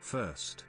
first.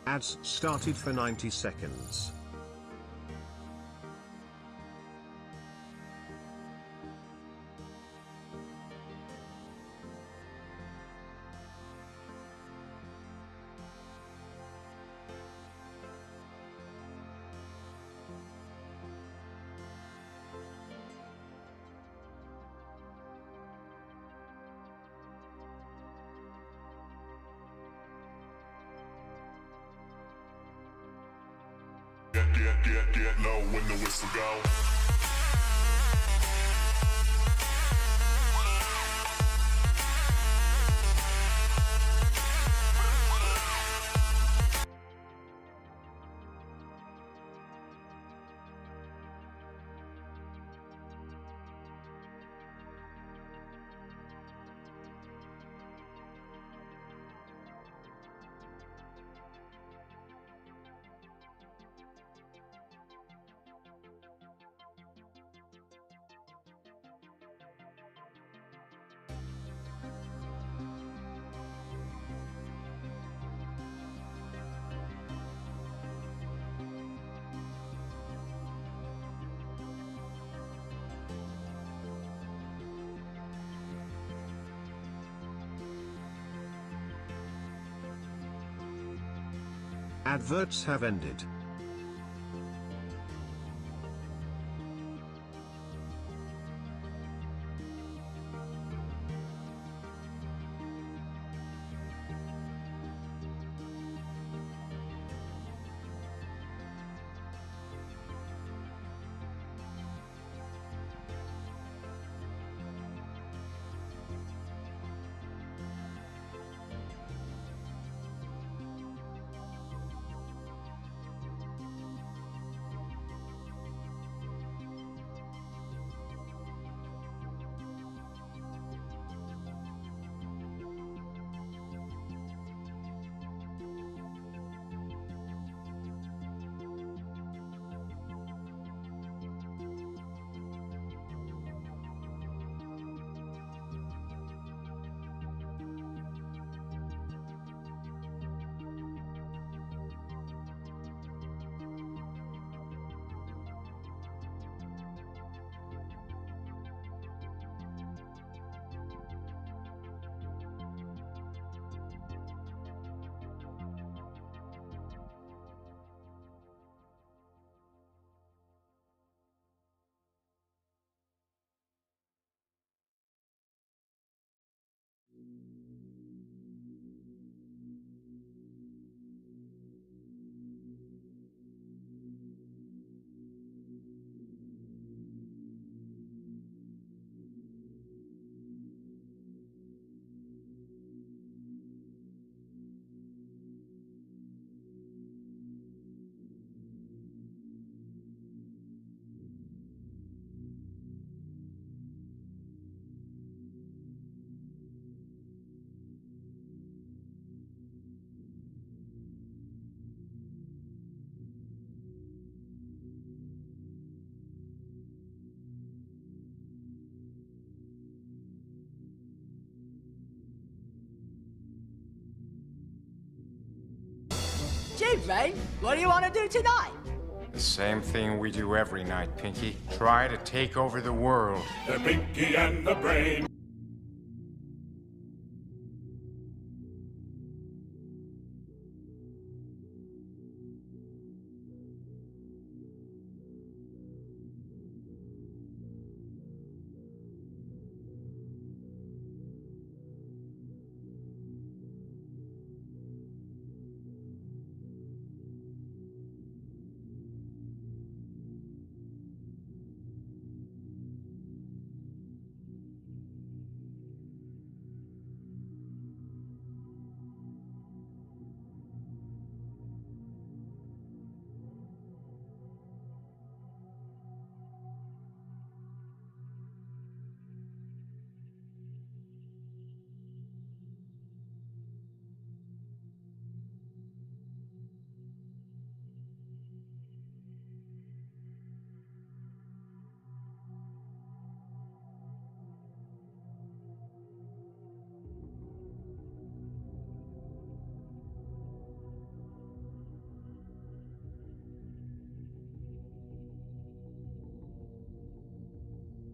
Ads started for 90 seconds. Get low when the whistle go. Adverts have ended. afternoon, Rain. What do you want to do tonight? The same thing we do every night, Pinky. Try to take over the world. The Pinky and the Brain.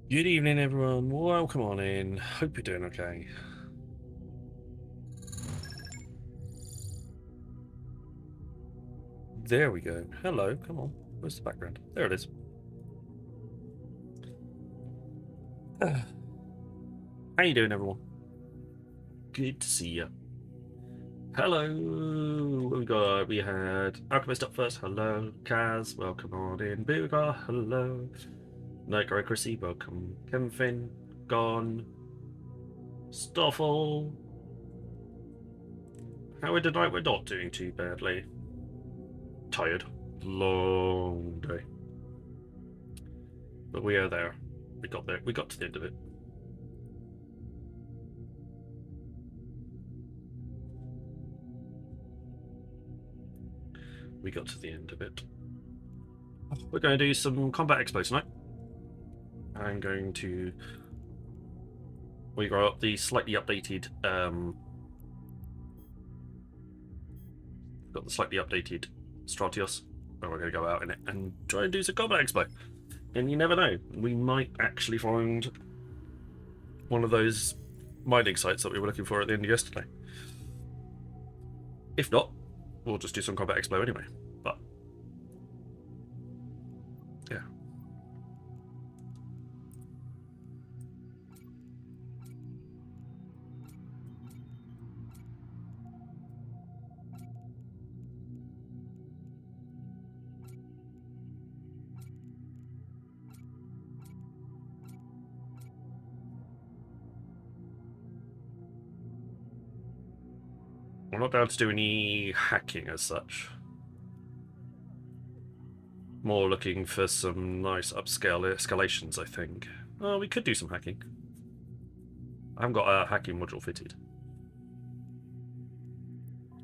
Good evening, everyone. Welcome on in. Hope you're doing okay. There we go. Hello. Come on. Where's the background? There it is. How you doing, everyone? Good to see you. Hello. We had Alchemist up first. Hello. Kaz, welcome on in. Boogar, hello. Nightgray Chrissy, welcome. Kevin, Gone. Stoffel. How are we tonight? We're not doing too badly. Tired. Long day. But we are there. We got there. We got to the end of it. We got to the end of it. We're going to do some combat expo tonight. I'm going to... We got the slightly updated... got the slightly updated Stratios, where we're going to go out in it and try and do some combat expo. And you never know, we might actually find one of those mining sites that we were looking for at the end of yesterday. If not, we'll just do some combat expo anyway. But yeah. We're not down to do any hacking as such. More looking for some nice upscale escalations, I think. Oh, we could do some hacking. I haven't got a hacking module fitted.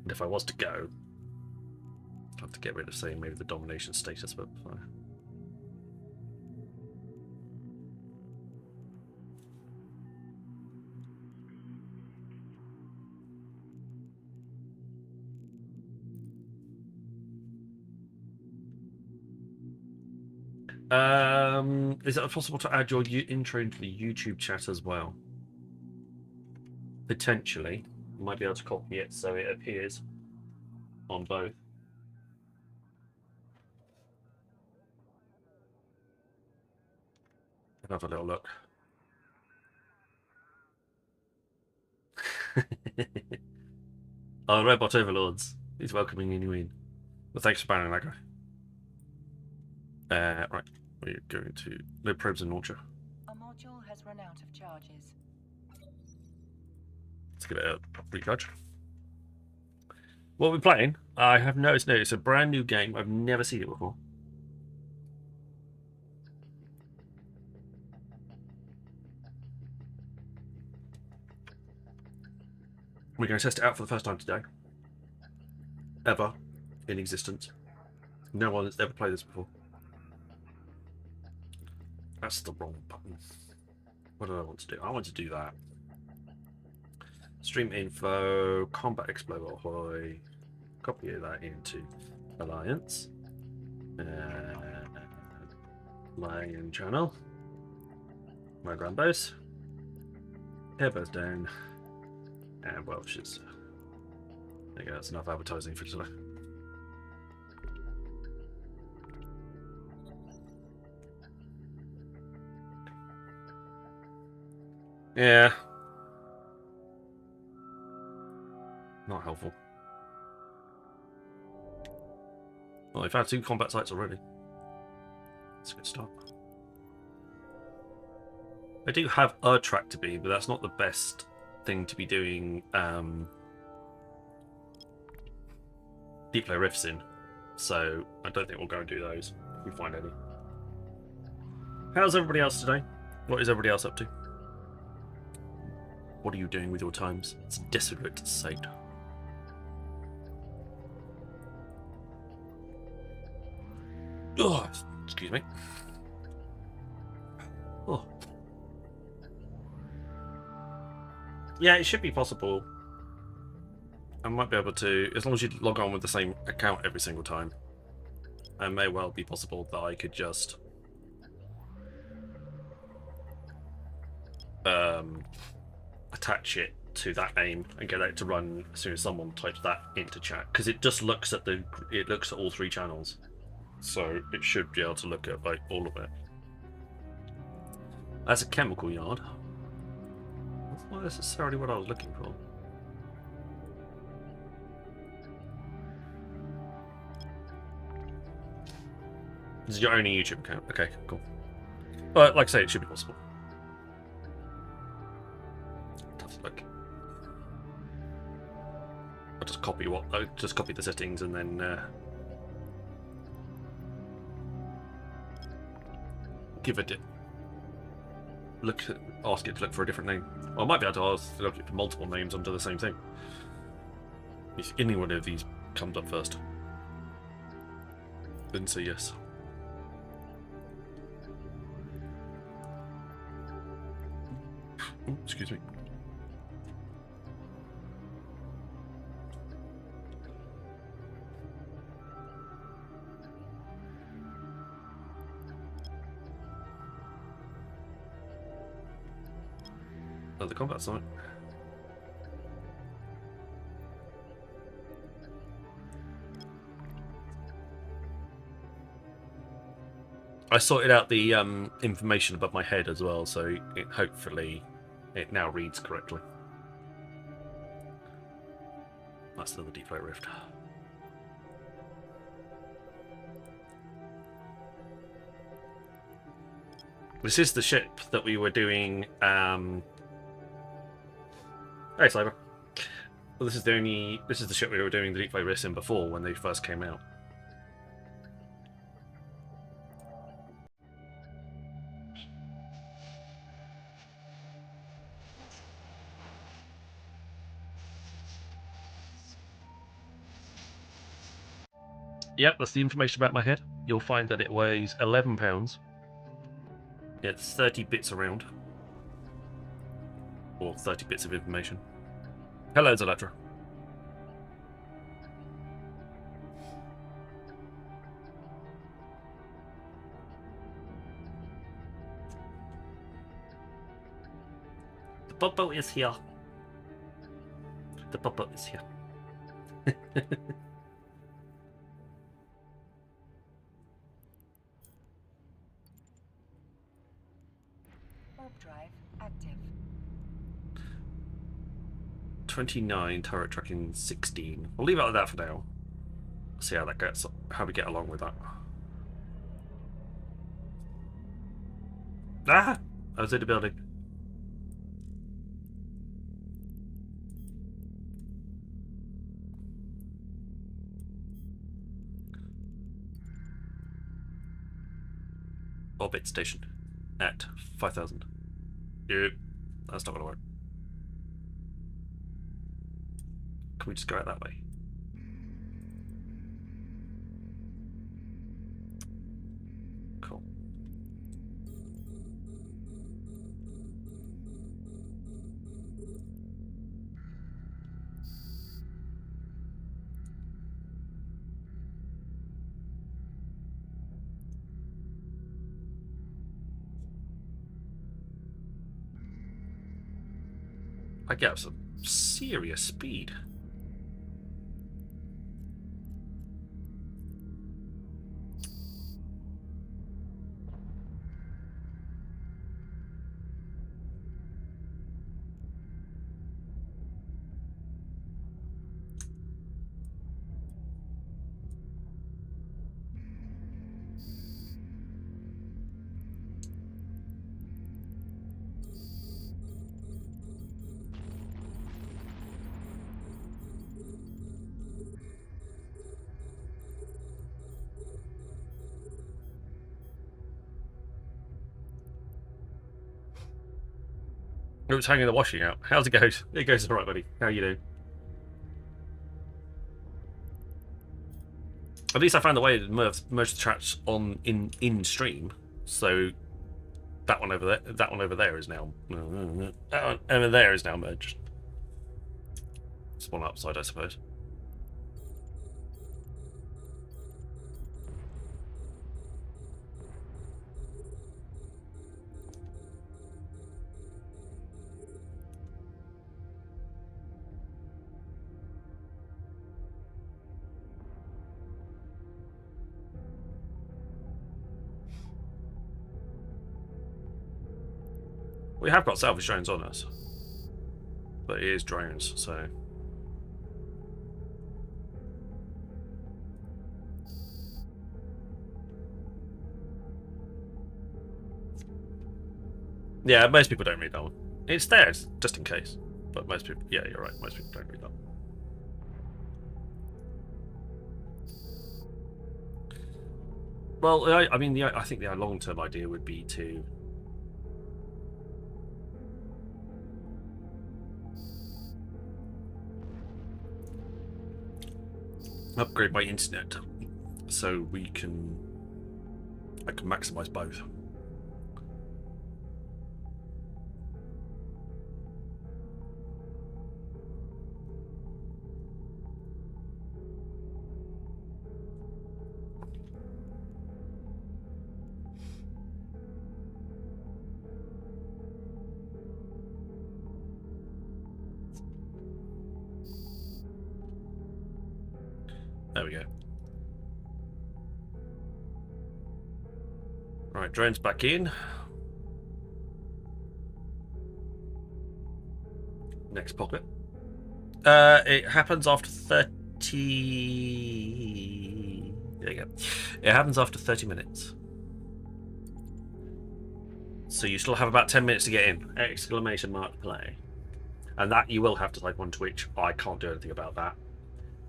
And if I was to go, I'd have to get rid of, say, maybe the domination status, but fine. Is it possible to add your intro into the YouTube chat as well? Potentially. You might be able to copy it so it appears on both. Have a little look. Oh, Robot Overlords. He's welcoming you in. Well, thanks for banning that guy. Right. We're going to... No probes and launcher. A module has run out of charges. Let's give it a recharge. What we're playing, I have noticed. No, it's a brand new game. I've never seen it before. We're going to test it out for the first time today. Ever in existence. No one has ever played this before. That's the wrong button. What do I want to do? I want to do that. Stream info, combat expo, ahoy. copy that into Alliance. Lion channel. My Grandbows. Hairbows down. And Welsh's. There you go, that's enough advertising for today. Yeah. Not helpful. Well, they've had 2 combat sites already. That's a good start. I do have a track to be, but that's not the best thing to be doing deep play riffs in. So I don't think we'll go and do those if we find any. How's everybody else today? What is everybody else up to? What are you doing with your times? It's a desolate sight. Oh, excuse me. Oh. Yeah, it should be possible. I might be able to, as long as you log on with the same account every single time. It may well be possible that I could just attach it to that name and get it to run as soon as someone types that into chat, because it just looks at all 3 channels, so it should be able to look at like all of it. That's a chemical yard. That's not necessarily what I was looking for. This is your only YouTube account. Okay, cool. But like I say, it should be possible. Tough look. I'll just copy the settings and then give it ask it to look for a different name. Well, I might be able to ask to look for multiple names under the same thing. If any one of these comes up first, then say yes. Excuse me. Oh, the combat site. I sorted out the information above my head as well, so hopefully it now reads correctly. That's another deep flow rift. This is the ship that we were doing. Hey, Cyber. Well, this is the ship we were doing the deep flow rifts in before when they first came out. Yep, that's the information about my head. You'll find that it weighs 11 pounds. It's 30 bits around. Or 30 bits of information. Hello, Zalatra. The Popo is here. The Popo is here. Warp drive active. 29, turret tracking 16. We'll leave it at that for now. See how that gets, how we get along with that. Ah! I was in the building. Orbit station at 5,000. Yep, that's not gonna work. Can we just go out that way? Cool. I get up some serious speed. It's hanging the washing out. How's it goes? It goes all right, buddy. How you doing? At least I found a way to merge the chats on in stream. So that one over there is now that one over there is now merged. It's one upside, I suppose. We have got salvage drones on us, but it is drones, so. Yeah, most people don't read that one. It's there, just in case. But most people, yeah, you're right, most people don't read that. Well, I mean, I think the long-term idea would be to upgrade my internet so I can maximize both. There we go. Right, drones back in. Next pocket. It happens after 30... There you go. It happens after 30 minutes. So you still have about 10 minutes to get in. Exclamation mark play. And that you will have to type on Twitch. I can't do anything about that.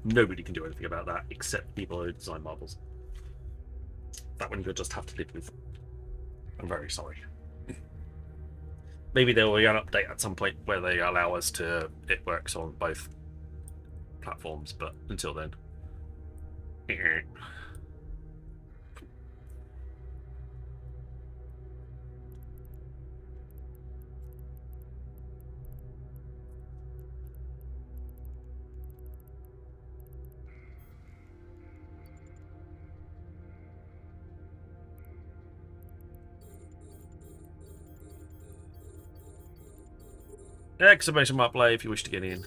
Nobody can do anything about that except people who design marbles. That one you'll just have to live with. I'm very sorry. Maybe there will be an update at some point where they allow us to. It works on both platforms, but until then. Exclamation mark play if you wish to get in.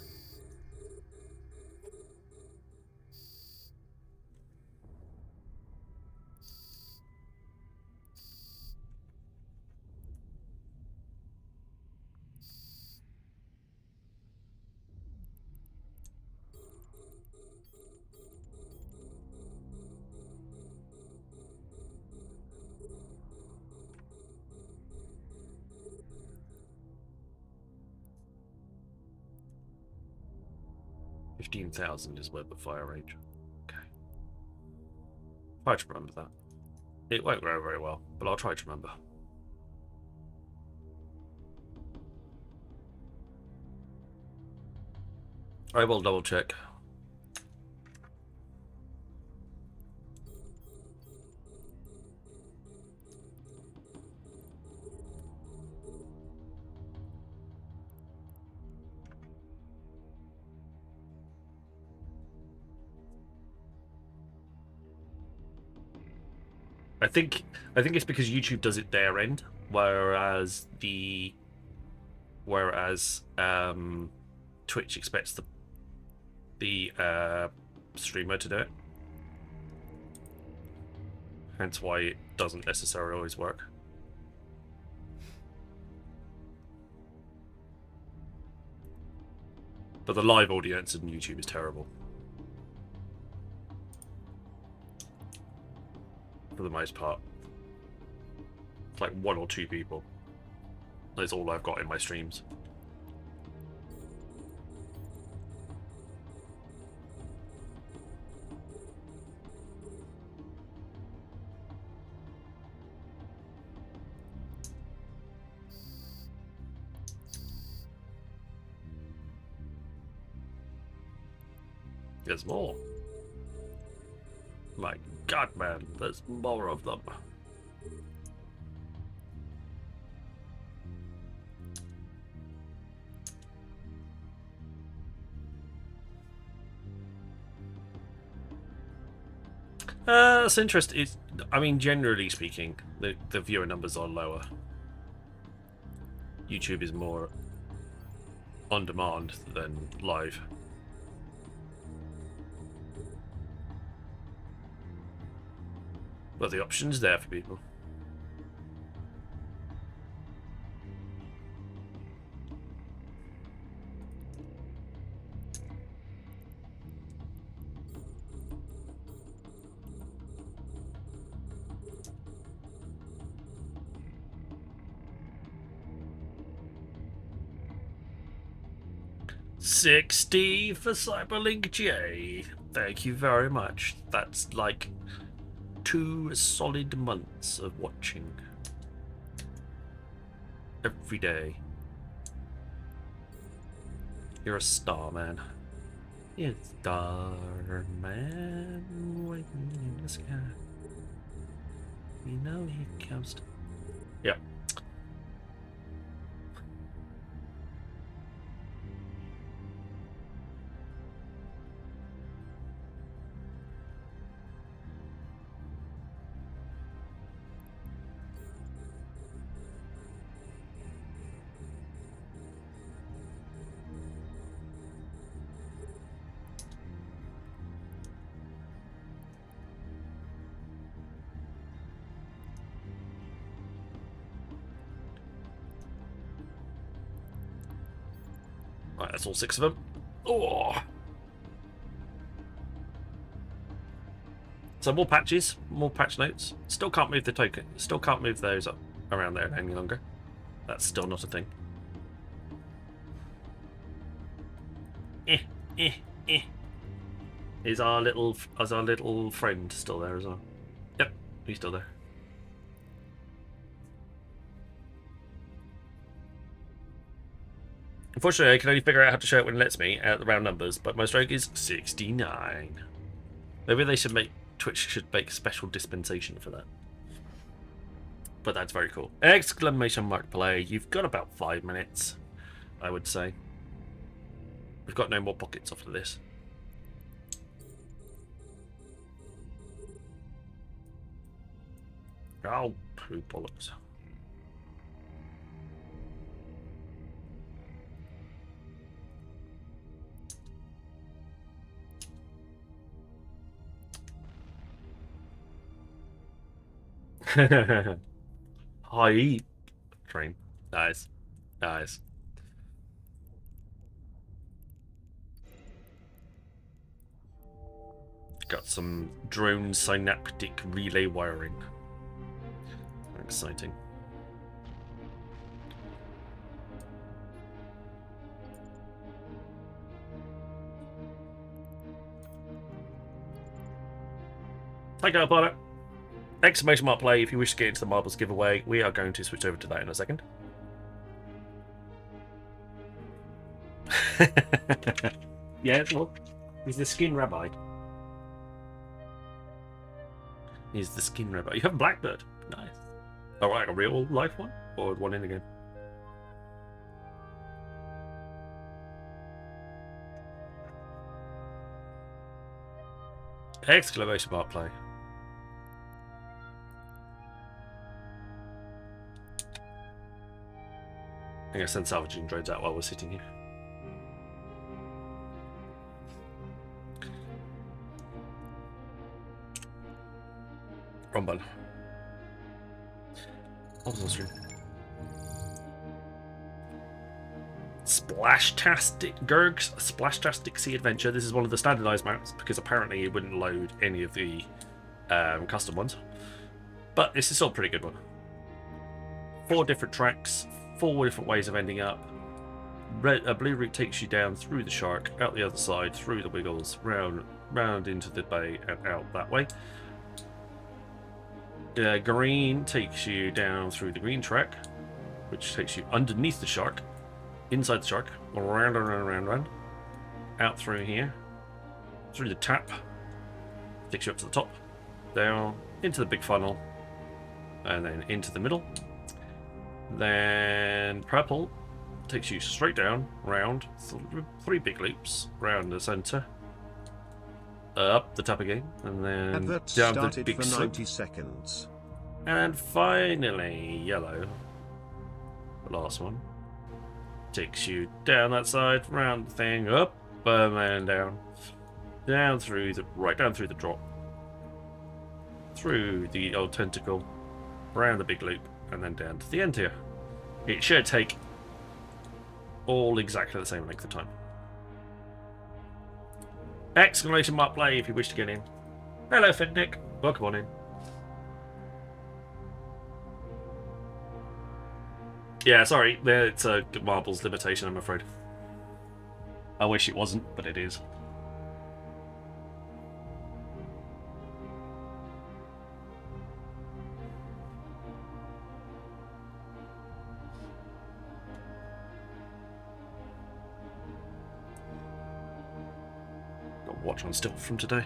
$15,000 is where the fire range. Okay. Try to remember that. It won't grow very well, but I'll try to remember. I will double check. I think it's because YouTube does it their end, whereas the whereas Twitch expects the streamer to do it. Hence why it doesn't necessarily always work. But the live audience on YouTube is terrible. For the most part. It's like 1 or 2 people. That's all I've got in my streams. There's more. My God, man, there's more of them. That's interesting. I mean, generally speaking, the viewer numbers are lower. YouTube is more on demand than live. But the option's there for people. $60 for Cyberlink J. Thank you very much. That's like 2 solid months of watching. Every day. You're a star, man. You're a star, man. Waiting in the sky. You know he comes to... Yeah. Right, that's all 6 of them. Oh! So more patches, more patch notes. Still can't move the token. Still can't move those up around there any longer. That's still not a thing. Is our little friend still there as well? Yep, he's still there. Unfortunately, I can only figure out how to show it when it lets me at the round numbers, but my stroke is 69. Maybe they should Twitch should make a special dispensation for that. But that's very cool. Exclamation mark play. You've got about 5 minutes, I would say. We've got no more pockets after this. Oh, poo bollocks. Hi, train. Nice. Nice. Got some drone synaptic relay wiring. Exciting. Thank you, Apollo. Exclamation mark play if you wish to get into the marbles giveaway. We are going to switch over to that in a second. Yeah, well, he's the skin rabbi. He's the skin rabbi. You have a Blackbird. Nice. Oh, like a real life one? Or one in the game? Exclamation mark play. I'm going to send salvaging drones out while we're sitting here. Wrong button. What was on stream? Splashtastic Gerg's Splashtastic Sea Adventure. This is one of the standardized maps because apparently it wouldn't load any of the custom ones. But this is still a pretty good one. 4 different tracks, 4 different ways of ending up. A blue route takes you down through the shark, out the other side, through the wiggles, round into the bay and out that way. Green takes you down through the green track, which takes you underneath the shark, inside the shark, round, out through here, through the tap, takes you up to the top, down, into the big funnel, and then into the middle. Then purple takes you straight down, round, 3 big loops, round the centre, up the tap again, and then Advert down the started big for slope. 90 seconds. And finally, yellow, the last one, takes you down that side, round the thing, up, and then down through the, right down through the drop, through the old tentacle, around the big loop, and then down to the end here. It should take all exactly the same length of time. Exclamation mark play if you wish to get in. Hello, Fitnick. Welcome on in. Yeah, sorry, it's a marbles limitation, I'm afraid. I wish it wasn't, but it is. Got a watch on still from today.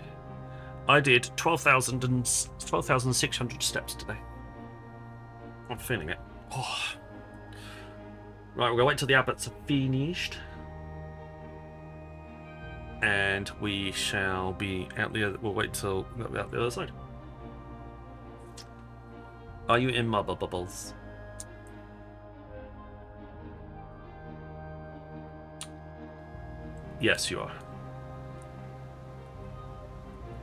I did 12,600 steps today. I'm feeling it. Oh. Right, we're going to wait till the abbots are finished. And we shall be out the other... We'll wait till we'll be out the other side. Are you in mother bubbles? Yes, you are.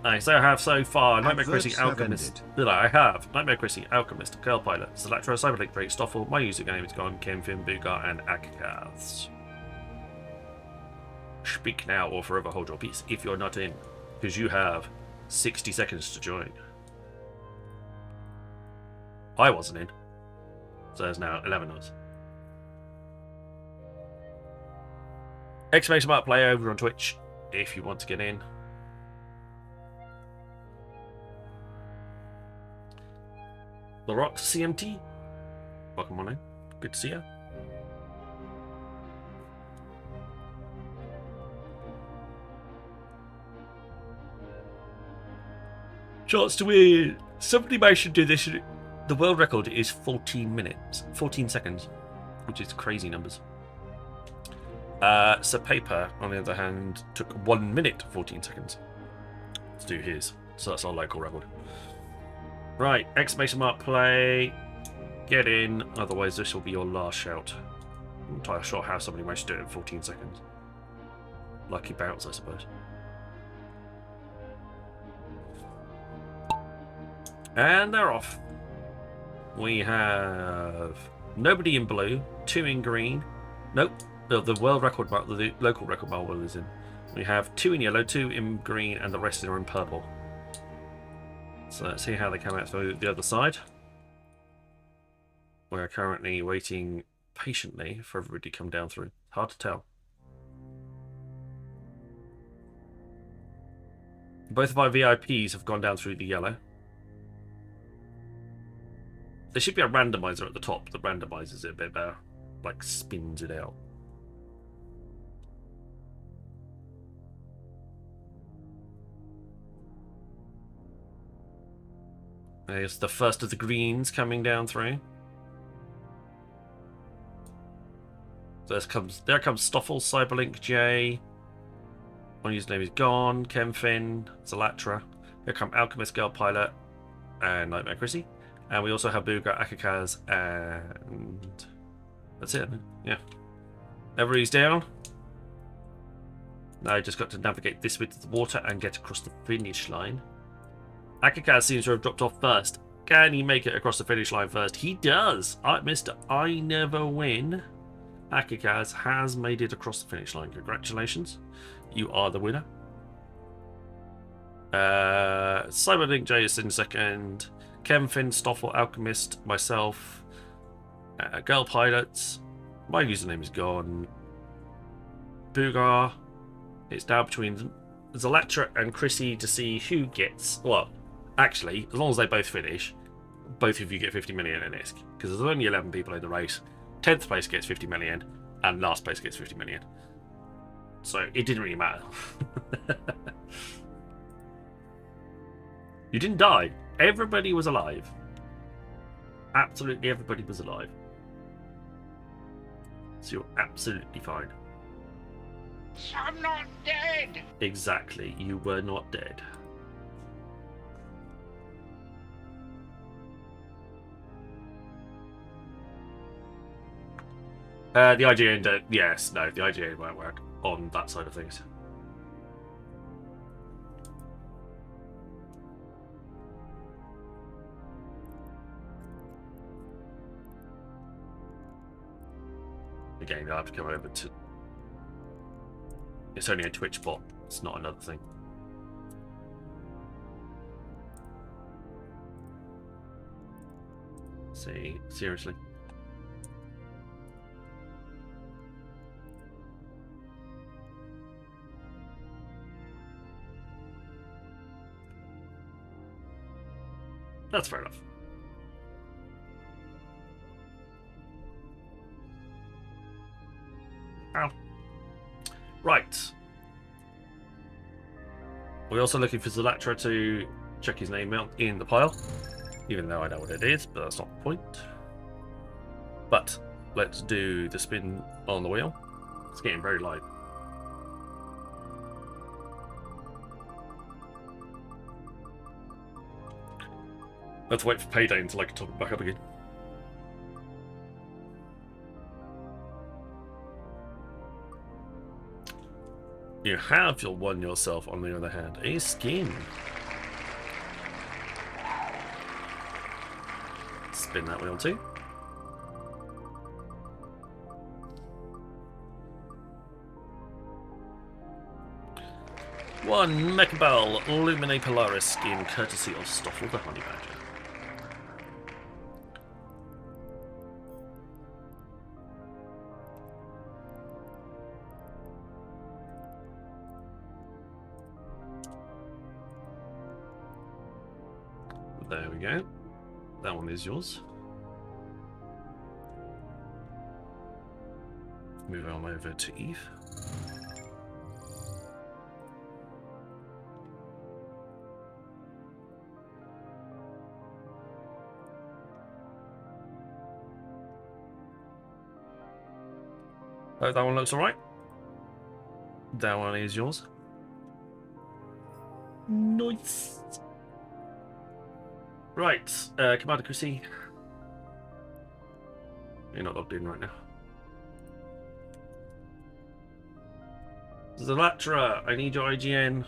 Nice, I have so far Nightmare Crossing Alchemist. I have Nightmare Crossing Alchemist, Curl Pilot, Selectra, Cyberlink Break, Stoffel, my username is gone, Kenfin, Bugar, and Akaths. Speak now or forever hold your peace if you're not in, because you have 60 seconds to join. I wasn't in, so there's now 11 of us. Exclamation mark play over on Twitch if you want to get in. The Rock CMT, welcome on in. Good to see you. Chance to win. Somebody may should do this. The world record is 14 minutes, 14 seconds, which is crazy numbers. Sir Paper, on the other hand, took 1 minute 14 seconds to do his. So that's our local record. Right, exclamation mark play. Get in, otherwise this will be your last shout. I'm not entirely sure how somebody managed to do it in 14 seconds. Lucky bounce, I suppose. And they're off. We have nobody in blue, 2 in green. Nope, the world record mark, the local record mark is in. We have 2 in yellow, 2 in green, and the rest are in purple. So let's see how they come out through the other side. We're currently waiting patiently for everybody to come down through. Hard to tell. Both of our VIPs have gone down through the yellow. There should be a randomizer at the top that randomizes it a bit better. Like spins it out. There's the first of the greens coming down through. There comes Stoffel, Cyberlink J. One user's name is gone. Kenfin, Zalatra. Here come Alchemist Girl Pilot and Nightmare Chrissy. And we also have Booga, Akakaz, and That's it. Yeah. Everybody's down. Now I just got to navigate this bit of the water and get across the finish line. Akikaz seems to have dropped off first. Can he make it across the finish line first? He does. Mr. I Never Win. Akikaz has made it across the finish line. Congratulations. You are the winner. Cyberlink J is in second. Kemfin, Stoffel, Alchemist, myself, Girl Pilots. My username is gone. Boogar. It's now between Zalatra and Chrissy to see who gets. Well, actually, as long as they both finish, both of you get 50 million in ISK. Because there's only 11 people in the race. 10th place gets 50 million, and last place gets 50 million. So it didn't really matter. You didn't die. Everybody was alive. Absolutely everybody was alive. So you're absolutely fine. I'm not dead! Exactly, you were not dead. The IGN, yes, no, the IGN won't work on that side of things. Again, I'll have to come over to... It's only a Twitch bot, it's not another thing. See, seriously. That's fair enough. Ow. Right. We're also looking for Zalatra to check his name out in the pile. Even though I know what it is, but that's not the point. But let's do the spin on the wheel. It's getting very light. Let's wait for payday until I can top it back up again. You have won yourself, on the other hand, a skin. Spin that wheel too. One Mechabell Lumine Polaris skin, courtesy of Stoffel the Honey Badger. There we go. That one is yours. Move on over to Eve. Oh, that one looks alright. That one is yours. Nice. Right, Commander Chrissy. You're not logged in right now. Zalatra, I need your IGN.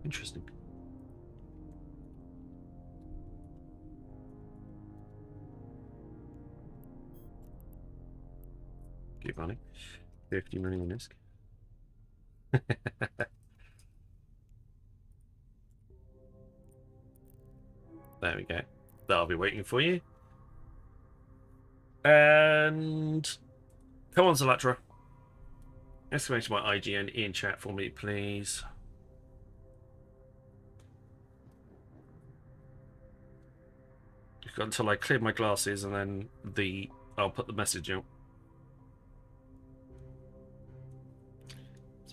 Interesting. Keep running. 50 million ISK. There we go. That'll be waiting for you. And come on, Zalatra. Exclamation my IGN in chat for me, please. Until I clear my glasses and then I'll put the message out.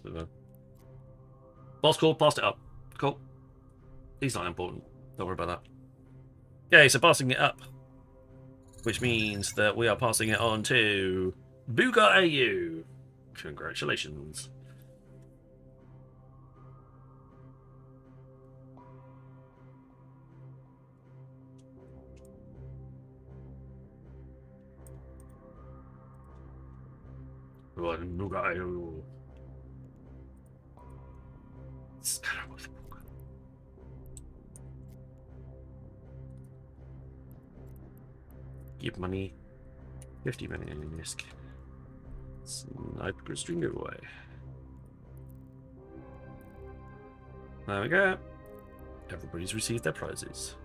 possibly though. Boss call, passed it up. Cool. He's not important. Don't worry about that. Okay, so passing it up. Which means that we are passing it on to Booga AU. Congratulations. Booga AU. Give money. 50 money in risk. Sniper string away. There we go. Everybody's received their prizes.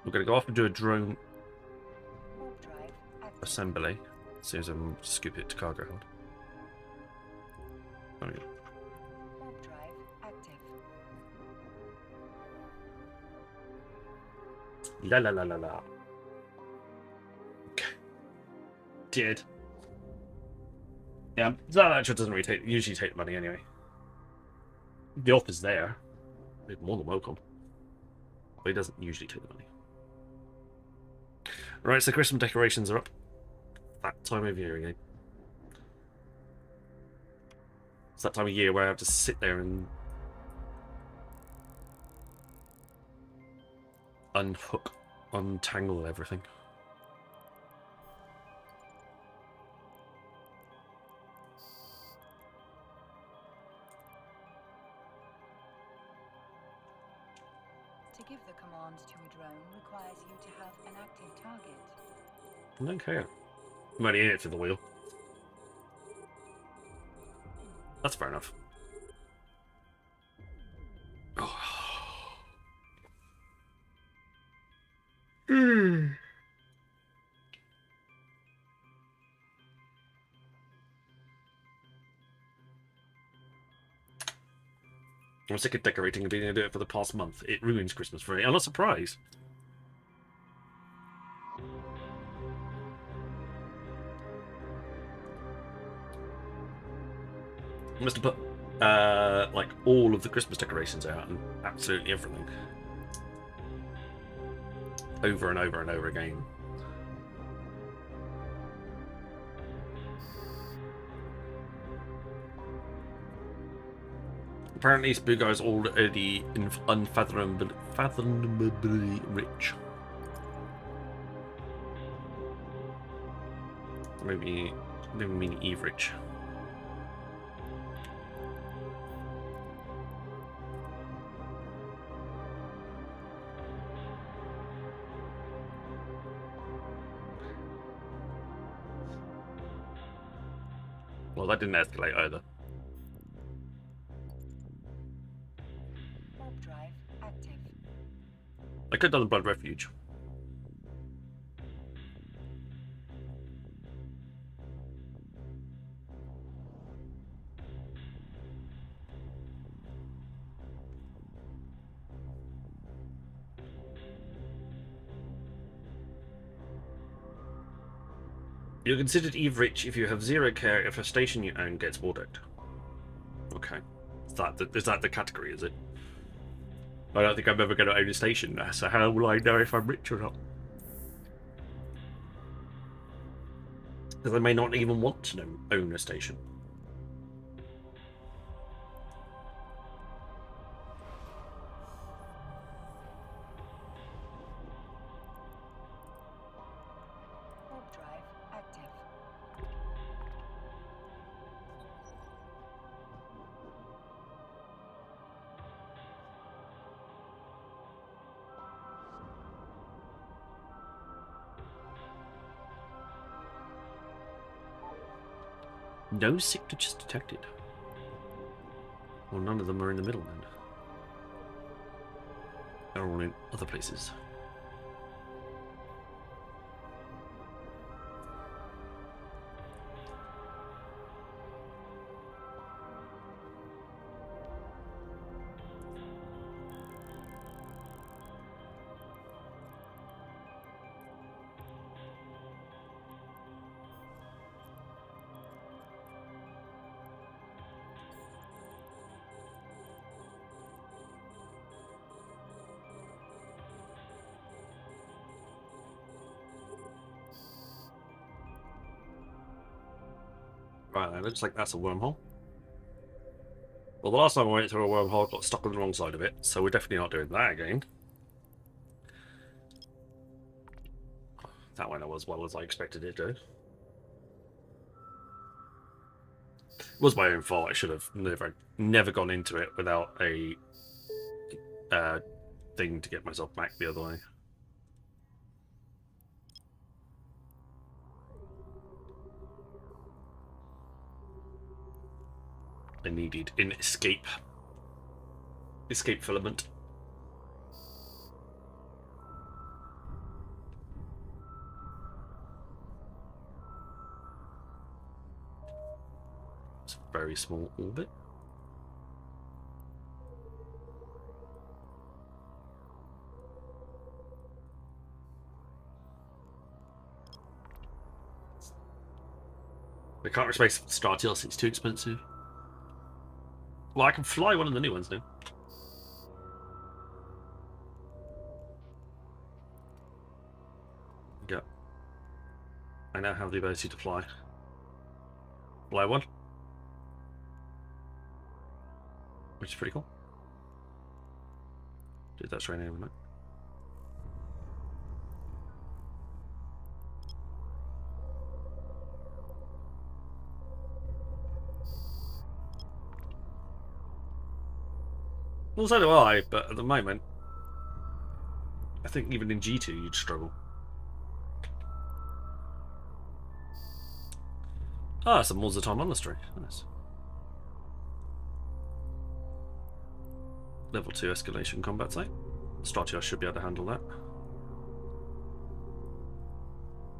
We're going to go off and do a drone Warp drive active. assembly. As soon as I scoop it to cargo hold. There we go. Warp drive active. La la la la la. Okay. Did. Yeah, that actually doesn't really usually take money anyway. The offer's there. It's more than welcome. But he doesn't usually take the money. Right, so Christmas decorations are up. That time of year again. It's that time of year where I have to sit there and unhook, untangle everything. To give the command to a drone requires you to have an active target. I don't care. I'm only in it for the wheel. That's fair enough. Oh. I'm sick of decorating and being able to do it for the past month. It ruins Christmas for me. I'm not surprised. I must have put like all of the Christmas decorations out and absolutely everything. Over and over and over again. Apparently, Spoogo is already unfathomably rich. Maybe mean Eve rich. Well, that didn't escalate either. Warp drive active. I could have done the Blood Refuge. You're considered Eve rich if you have 0 care if a station you own gets war decked. Okay. Is that the category, is it? I don't think I'm ever going to own a station now, so how will I know if I'm rich or not? Because I may not even want to own a station. Warp drive active. No signatures detected. Well, none of them are in the middle then. They're all in other places. Right, it looks like that's a wormhole. Well, the last time I went through a wormhole, I got stuck on the wrong side of it, so we're definitely not doing that again. That went as well as I expected it to. It was my own fault. I should have never gone into it without a thing to get myself back the other way. I needed an escape filament. It's a very small orbit. I can't replace Stratios, it's too expensive. Well, I can fly one of the new ones now. Yeah. I now have the ability to fly. Fly one. Which is pretty cool. Did that training overnight. Well, so do I, but at the moment, I think even in G2 you'd struggle. Ah, it's a Mulzaton Monastery. Nice. Level 2 escalation combat site. Stratios should be able to handle that.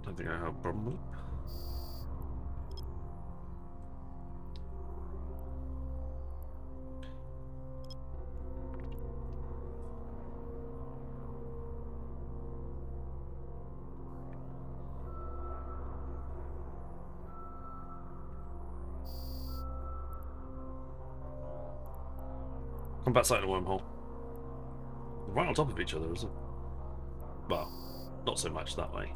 Don't think I have a problem with it. Combat site and a wormhole. Right on top of each other, isn't it? Well, not so much that way.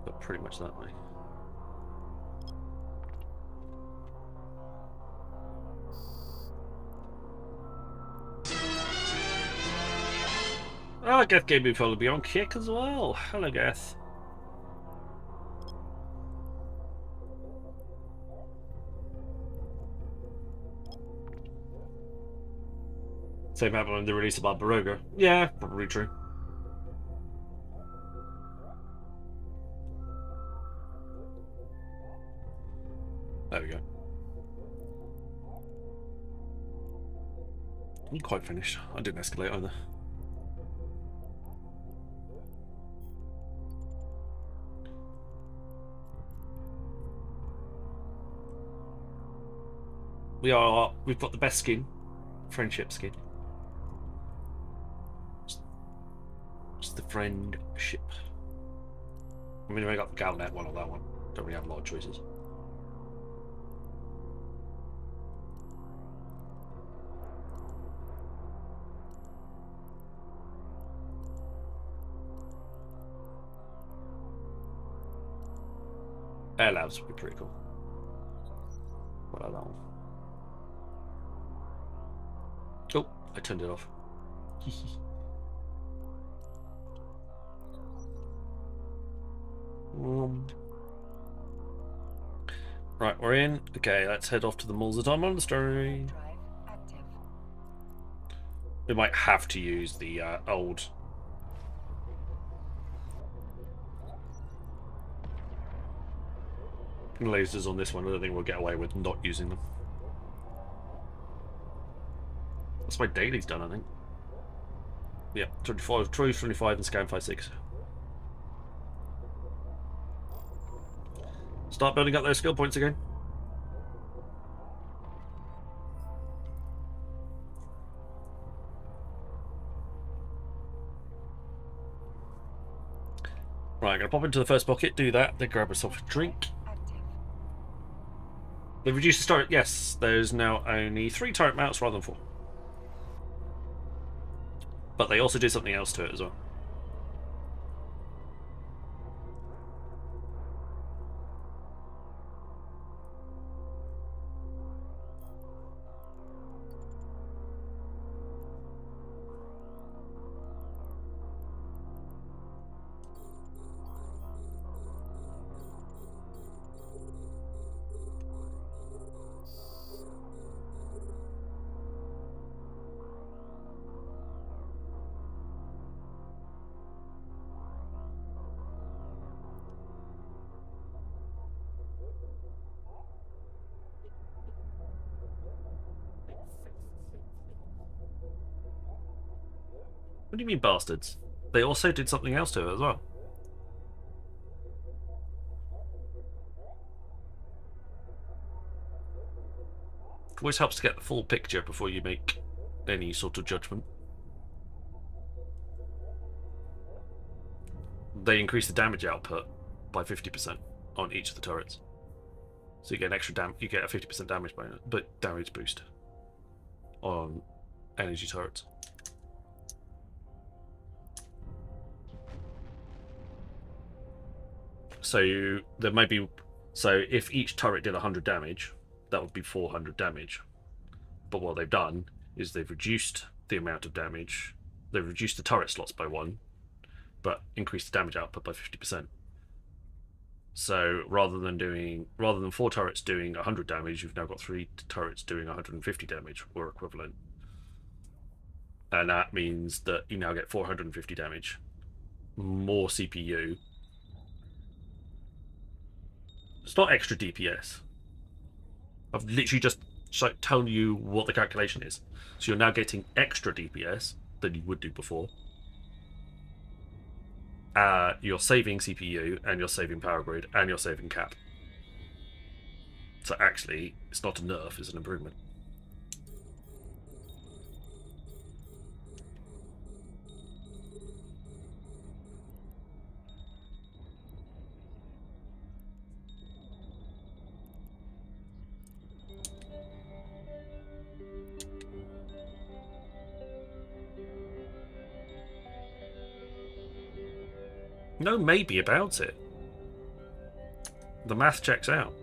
But pretty much that way. Ah, Geth gave me probably on kick as well. Hello, Geth. Same happened when the release of Barbaroga. Yeah, probably true. There we go. I'm quite finished. I didn't escalate either. We've got the best skin. Friendship skin. Just the friendship. I mean, I got the Galnet one or that one. Don't really have a lot of choices. Air Labs would be pretty cool. What about that one? Oh, I turned it off. Right, we're in. Okay, let's head off to the Mulzaton Monastery. We might have to use the old lasers on this one. I don't think we'll get away with not using them. That's my daily's done, I think. Yeah, 25, 25 and scan 5.6. Start building up those skill points again. Right, I'm going to pop into the first bucket, do that, then grab myself a drink. They've reduced the start. Yes, there's now only 3 turret mounts rather than 4. But they also did something else to it as well. What do you mean, bastards? They also did something else to it as well. Always helps to get the full picture before you make any sort of judgment. They increase the damage output by 50% on each of the turrets, so you get an extra you get a 50% damage bonus, but damage boost on energy turrets. So there may be, so if each turret did 100 damage, that would be 400 damage. But what they've done is they've reduced the amount of damage. They've reduced the turret slots by 1, but increased the damage output by 50%. So rather than 4 turrets doing 100 damage, you've now got 3 turrets doing 150 damage or equivalent. And that means that you now get 450 damage, more CPU. It's not extra DPS. I've literally just told you what the calculation is. So you're now getting extra DPS than you would do before. You're saving CPU, and you're saving power grid, and you're saving cap. So actually, it's not a nerf, it's an improvement. No maybe about it. The math checks out.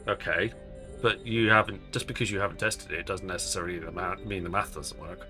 Okay, but you haven't. Just because you haven't tested it doesn't necessarily mean the math doesn't work.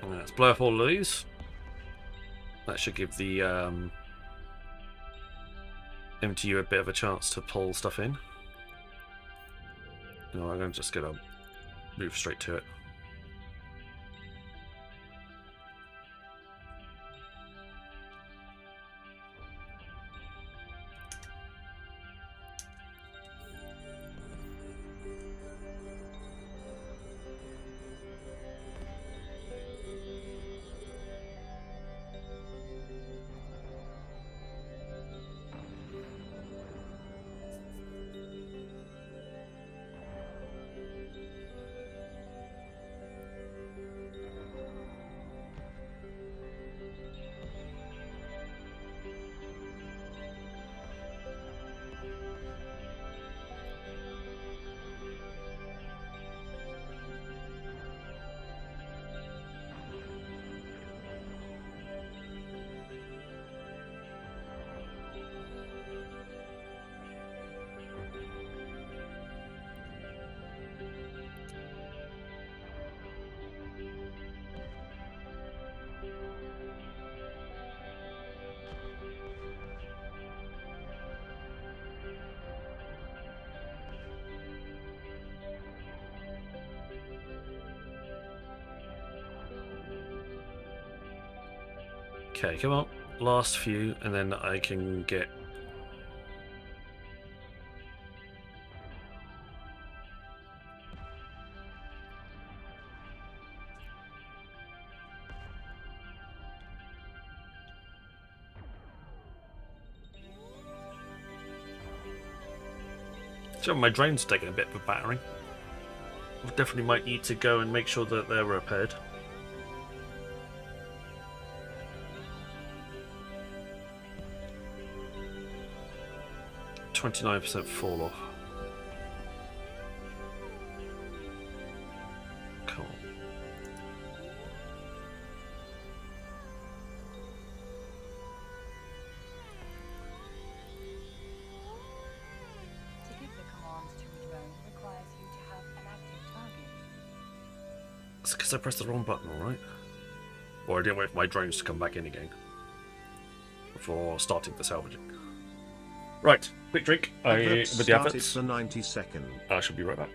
Let's blow up all of these. That should give the MTU a bit of a chance to pull stuff in. No, I'm just gonna move straight to it. Okay, come on. Last few, and then I can get... Sure, my drone's taking a bit of a battering. We definitely might need to go and make sure that they're repaired. %29% fall off. Cool. To give the commands to a drone requires you to have an active target. It's because I pressed the wrong button, alright? Or I didn't wait for my drones to come back in again before starting the salvaging. Right, quick drink. Adverts With the started adverts. for 90 seconds. I shall be right back.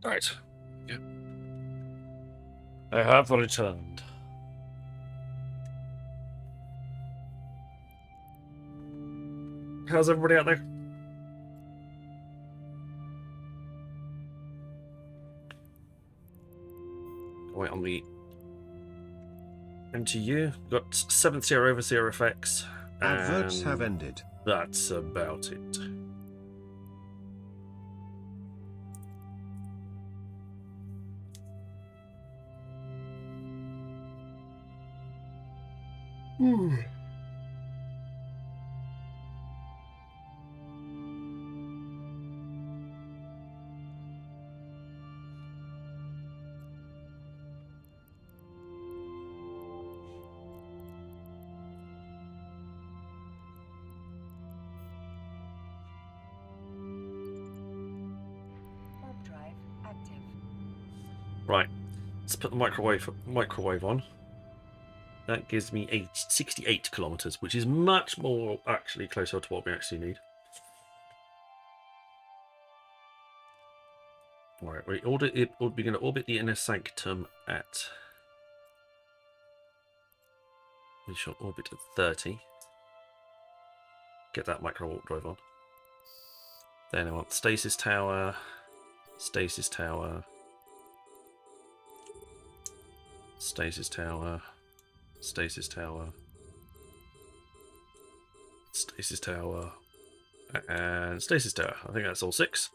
Right. Yeah. I have returned. How's everybody out there? Wait on the MTU. Got 7th year overseer effects. Adverts have and ended. That's about it. Warp drive active. Right. Let's put the microwave on. That gives me 68 kilometers, which is much more actually closer to what we actually need. Alright, we're going to orbit the inner sanctum at... We shall orbit at 30. Get that micro warp drive on. Then I want stasis tower, stasis tower, stasis tower, stasis tower, stasis tower, and stasis tower. I think that's all 6.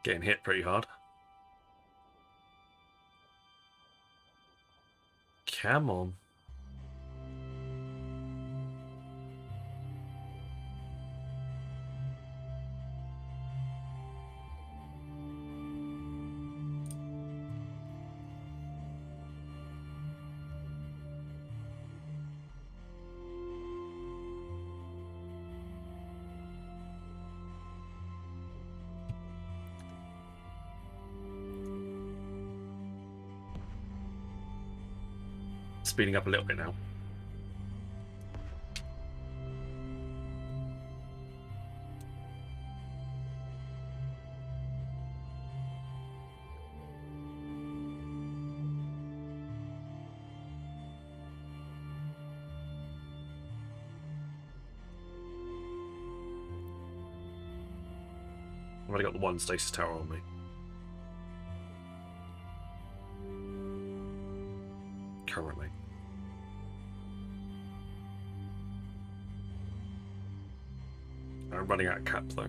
Getting hit pretty hard. Come on. Speeding up a little bit now. I've only got the one stasis tower on me. Currently. I'm running out of cap though.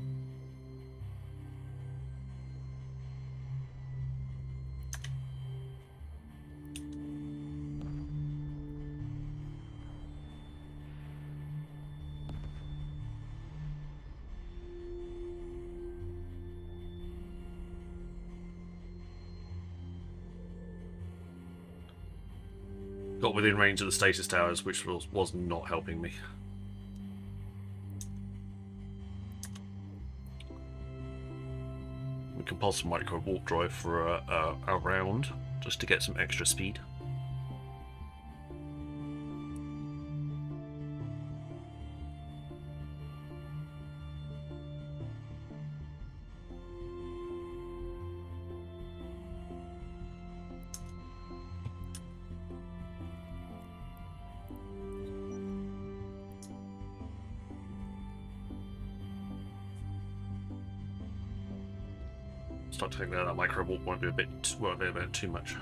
Got within range of the stasis towers, which was not helping me. We can pulse a micro warp drive for a round, just to get some extra speed. Start to think that micro warp won't be a bit too much.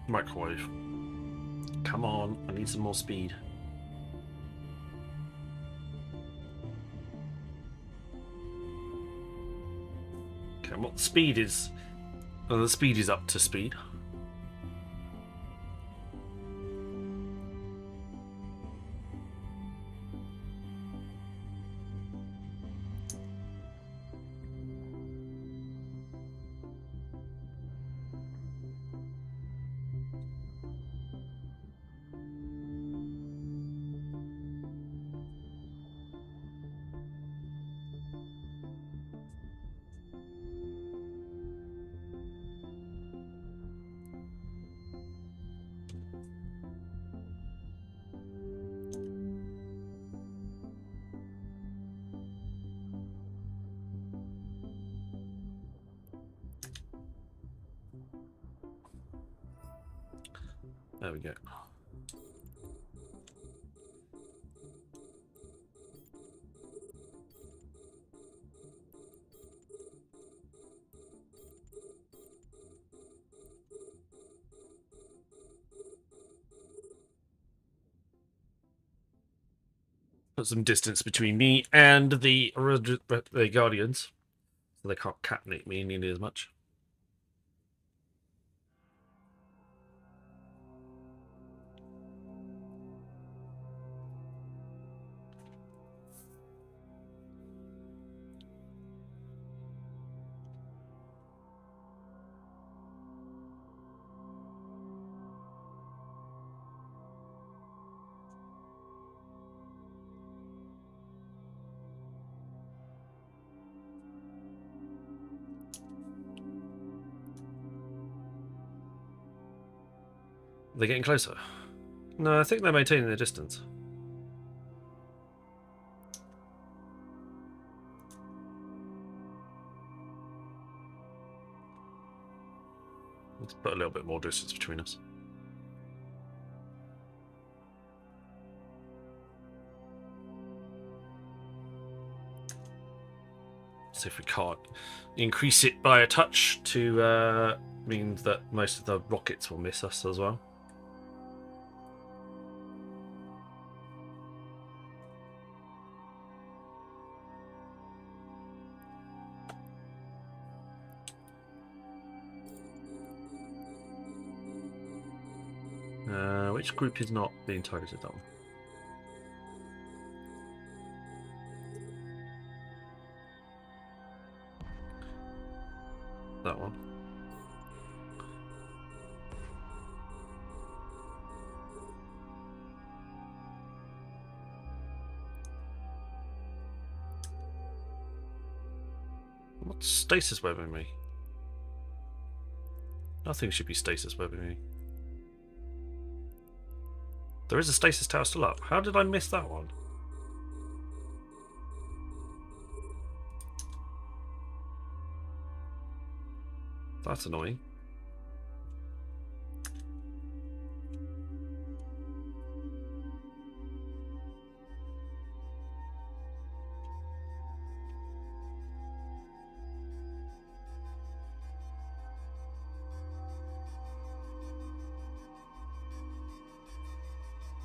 Microwave. Come on, I need some more speed. Okay, what the speed is? Oh, the speed is up to speed. There we go. Put some distance between me and the Guardians, so they can't catnip me nearly as much. Are they getting closer? No, I think they're maintaining their distance. Let's put a little bit more distance between us. See if we can't increase it by a touch to mean that most of the rockets will miss us as well. Which group is not being targeted? That one. That one. What's stasis webbing me? Nothing should be stasis webbing me. There is a stasis tower still up. How did I miss that one? That's annoying.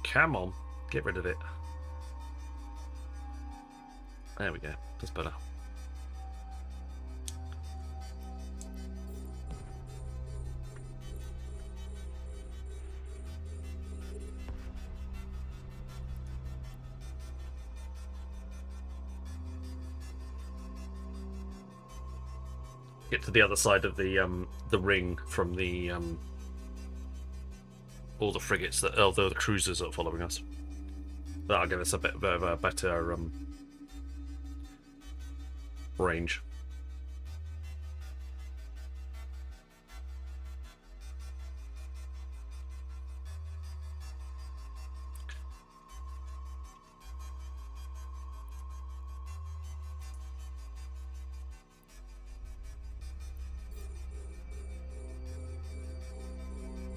Come on. Get rid of it. There we go. That's better. Get to the other side of the ring from the all the frigates that the cruisers that are following us. That'll give us a bit of a better range.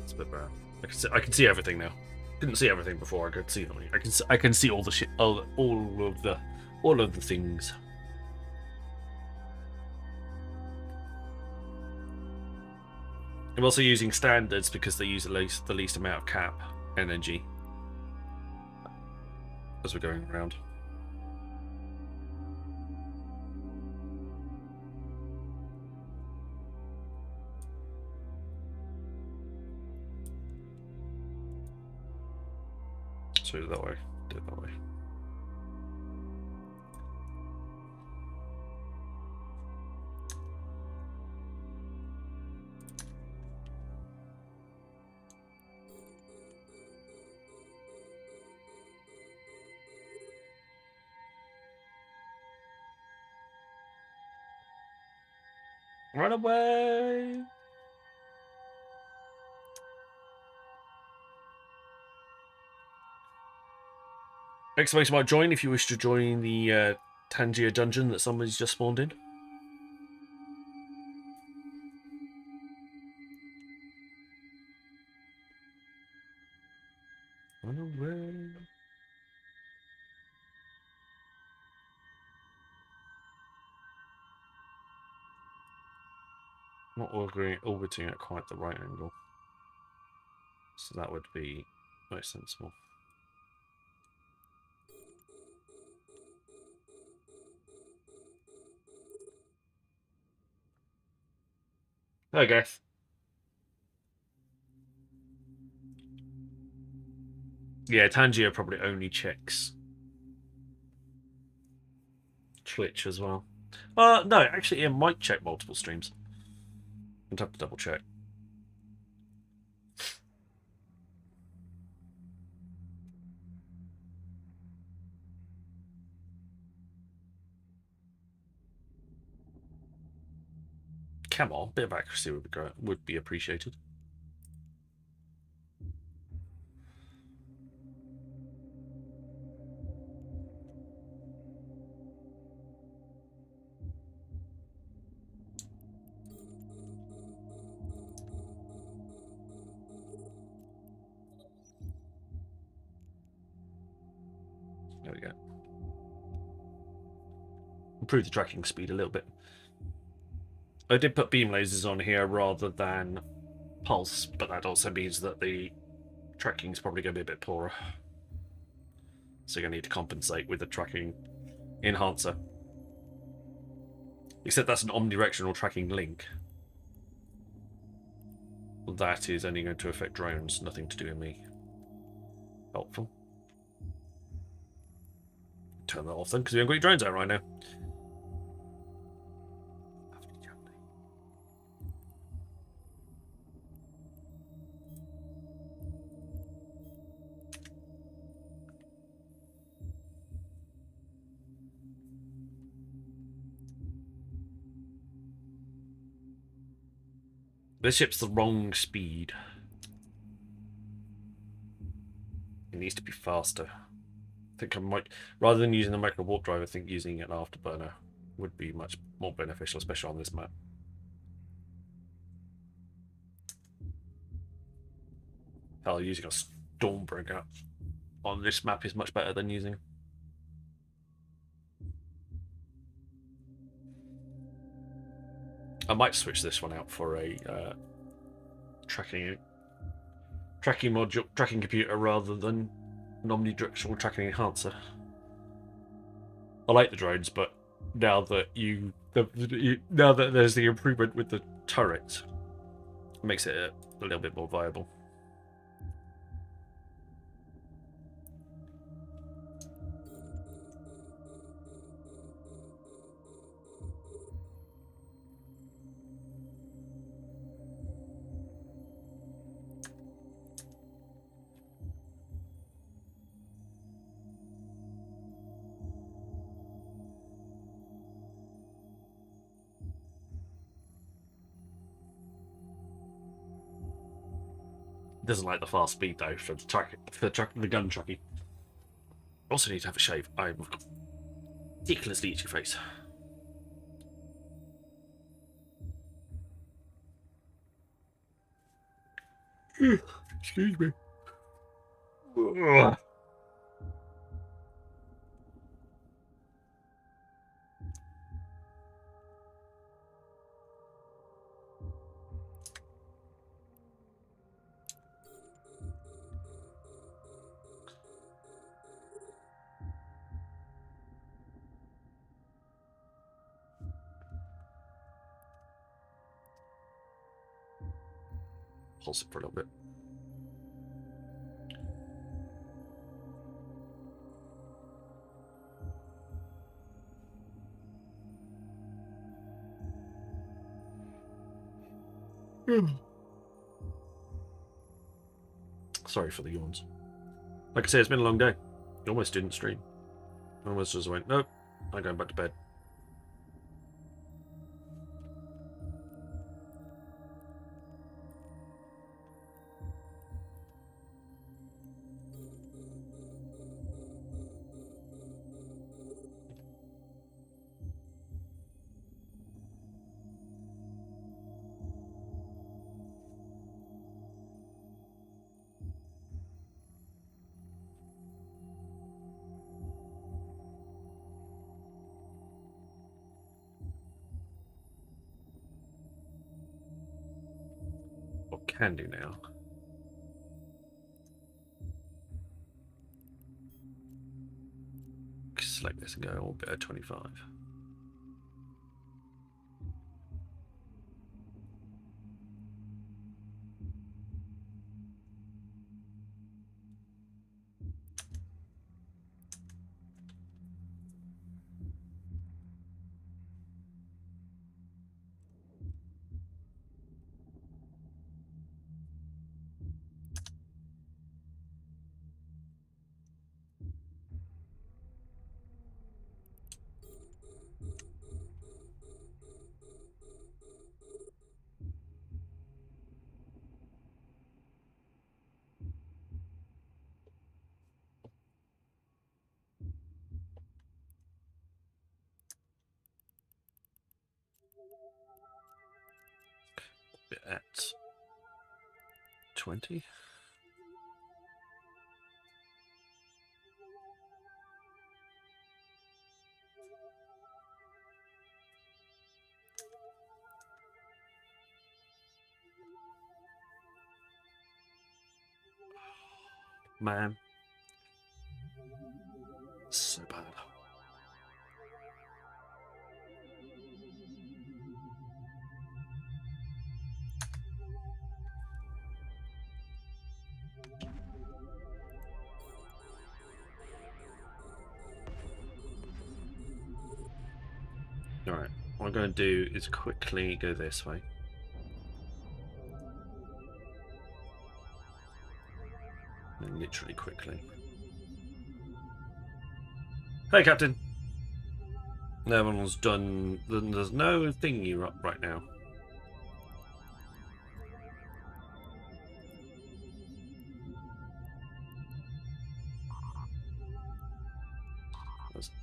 It's a bit better. I can see everything now. Couldn't see everything before. I could see them. I can see all the shit. All of the things. I'm also using standards because they use the least amount of cap energy as we're going around. So do it that way. Do it that way. Run away! Exclamation mark join if you wish to join the Tangier dungeon that somebody's just spawned in. Run away. Not orbiting at quite the right angle. So that would be most sensible. I guess. Yeah, Tangier probably only checks Twitch as well. No, actually, it might check multiple streams. I'd have to double check. Come on, a bit of accuracy would be appreciated. There we go. Improve the tracking speed a little bit. I did put beam lasers on here rather than pulse, but that also means that the tracking is probably going to be a bit poorer. So you're going to need to compensate with the tracking enhancer. Except that's an omnidirectional tracking link. That is only going to affect drones, nothing to do with me. Helpful. Turn that off then, because we haven't got any drones out right now. This ship's the wrong speed. It needs to be faster. I think I might, rather than using the micro warp drive, I think using an afterburner would be much more beneficial, especially on this map. Hell, using a Stormbreaker on this map is much better than using. I might switch this one out for a tracking computer rather than An omnidirectional tracking enhancer. I like the drones, but now that now that there's the improvement with the turrets, it makes it a little bit more viable. Doesn't like the fast speed though for the gun trucky. Also need to have a shave. I've got ridiculously itchy face. Excuse me. Ugh. Pulse it for a little bit. Sorry for the yawns. Like I say, it's been a long day. I almost didn't stream. I almost just went, nope, I'm going back to bed. What can do now? Select this and go all bit at 25. Bit at 20. Man. So bad. Alright, what I'm going to do is quickly go this way. And literally quickly. Hey, Captain! No one's done. There's no thingy right now.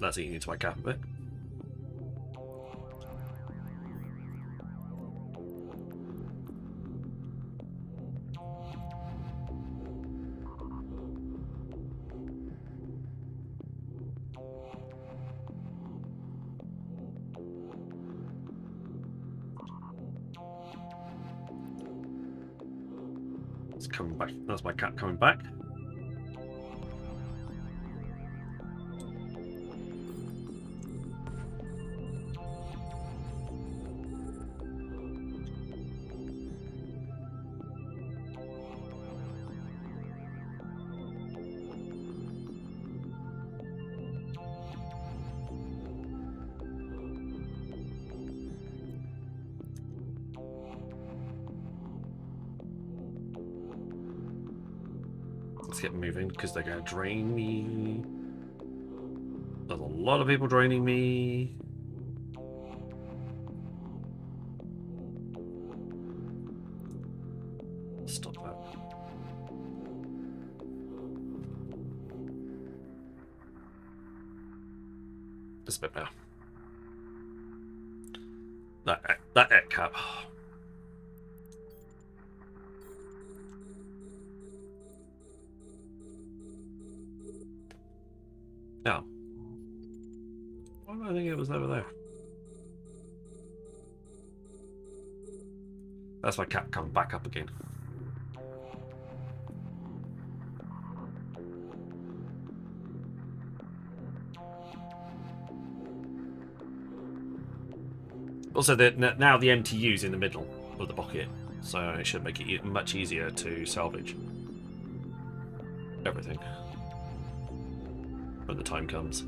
That's eating into my cap a bit. It's coming back. That's my cat coming back. Let's get moving because they're going to drain me. There's a lot of people draining me. Stop that. Just a bit better. That egg cap. Oh. Why do I think it was over there? That's my cap coming back up again. Also, now the MTU's in the middle of the bucket, so it should make it much easier to salvage everything when the time comes.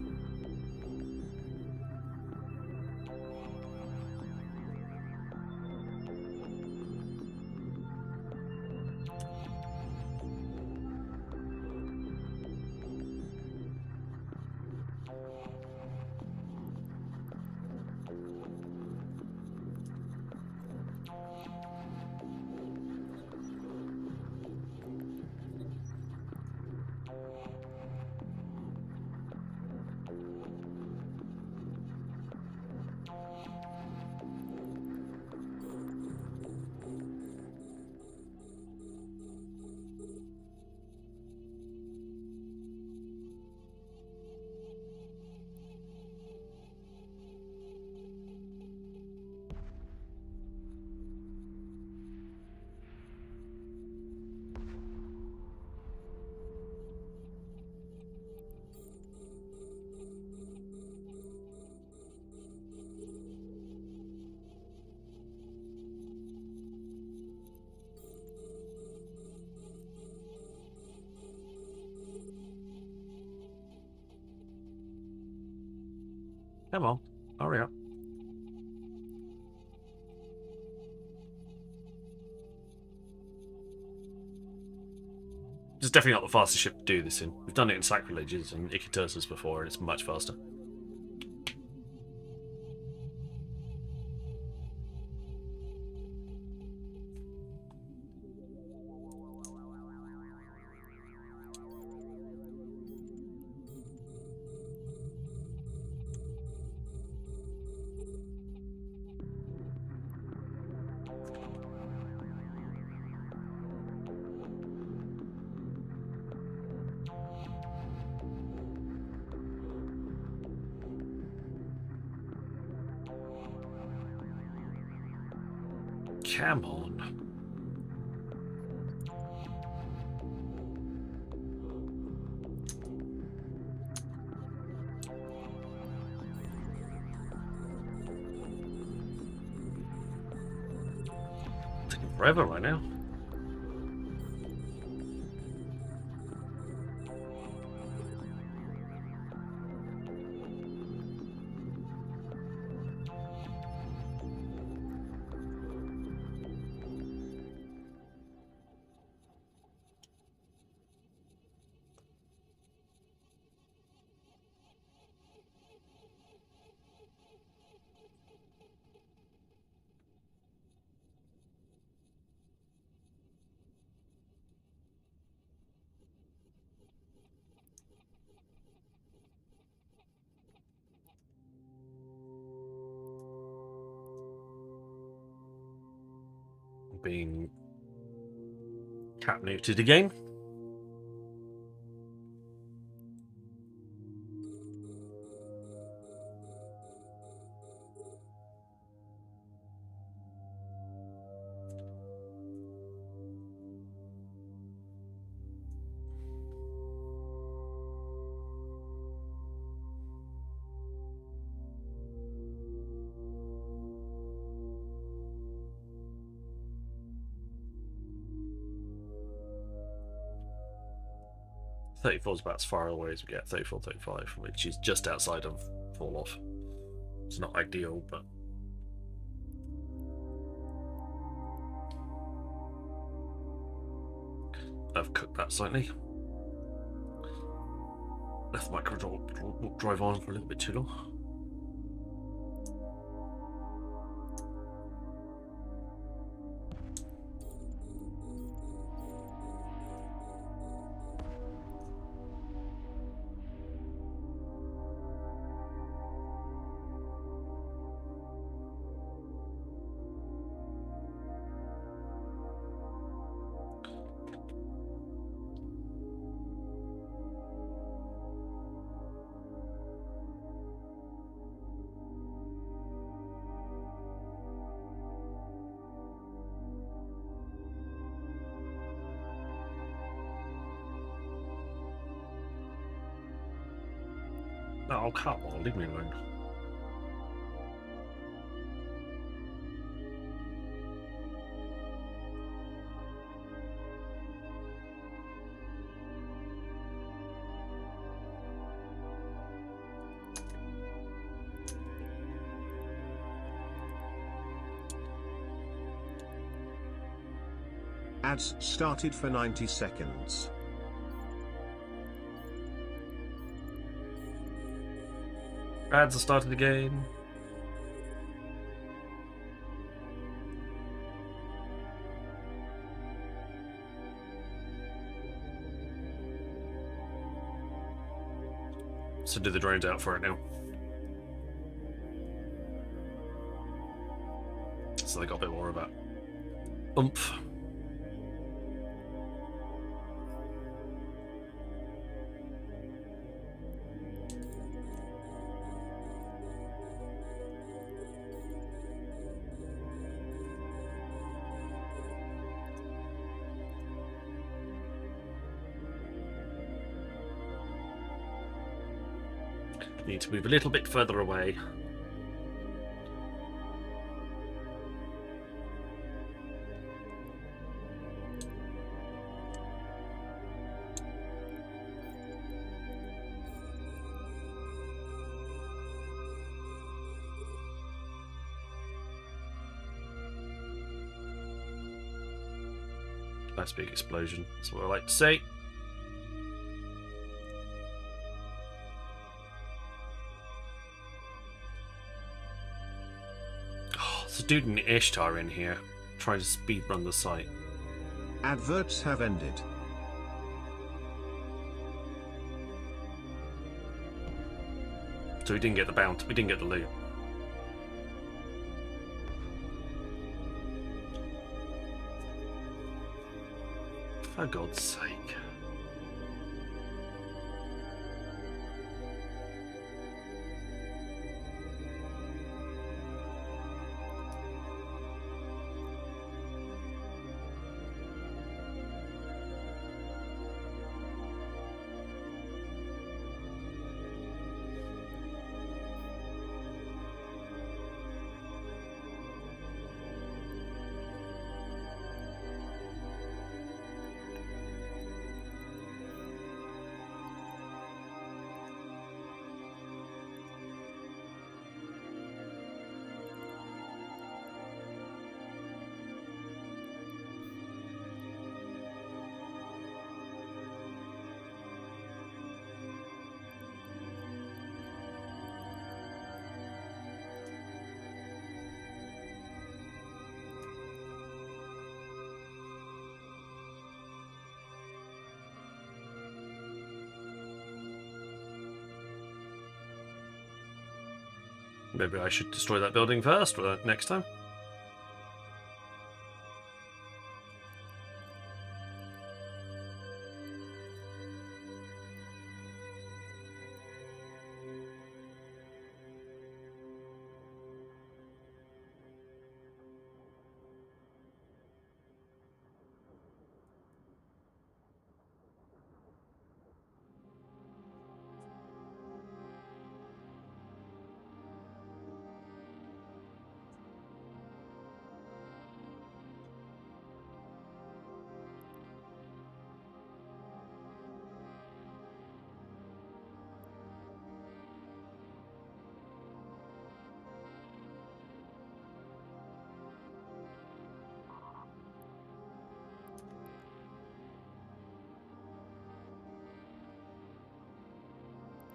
Come on, hurry up. It's definitely not the fastest ship to do this in. We've done it in Sacrileges and Icatursus before, and it's much faster. Come on. Taking forever right now. Being cat neutered again. .34 is about as far away as we get. 34, 35, which is just outside of fall off. It's not ideal, but I've cooked that slightly. Left the micro drive on for a little bit too long. Oh, come on, leave me alone. Ads started for 90 seconds. Ads have started again. So do the drones out for it now. So they got a bit more of that oomph. Need to move a little bit further away. Nice big explosion. That's what I like to say. There's a dude in Ishtar in here trying to speed run the site. Adverts have ended. So we didn't get the bounty, we didn't get the loot. For God's sake. Maybe I should destroy that building first, or next time.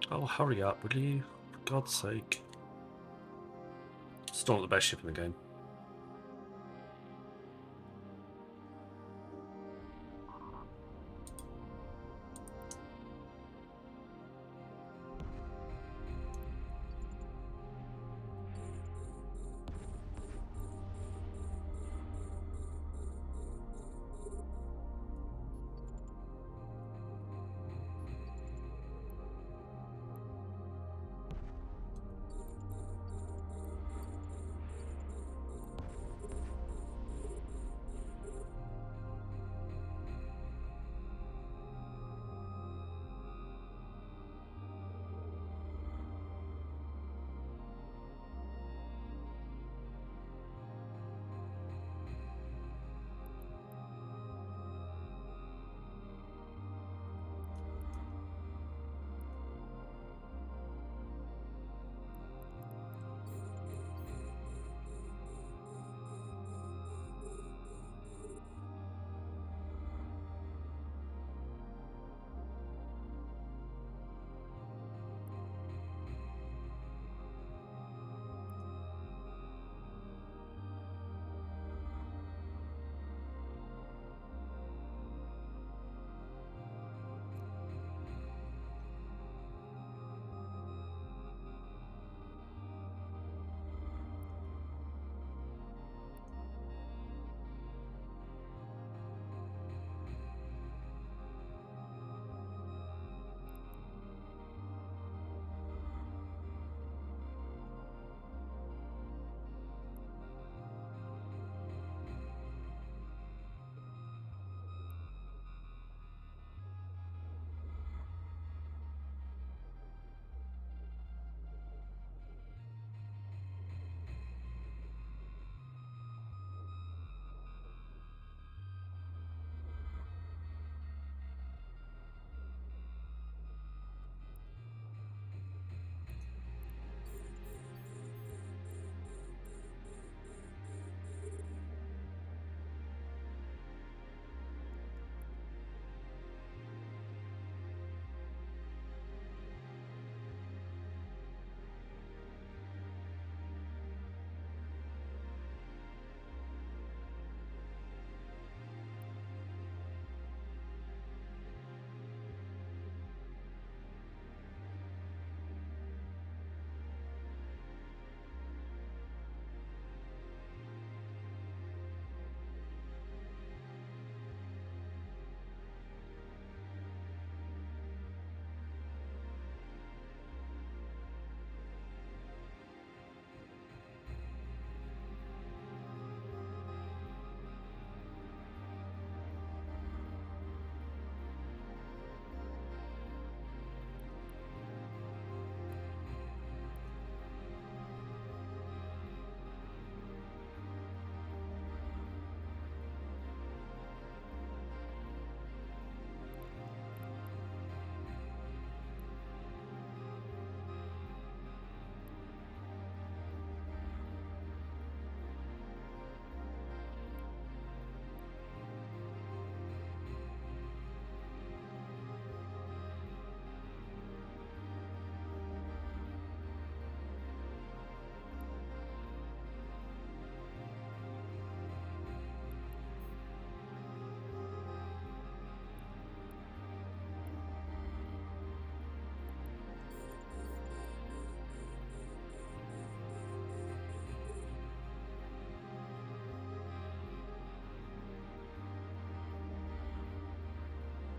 Oh, hurry up, will you? For God's sake. It's not the best ship in the game.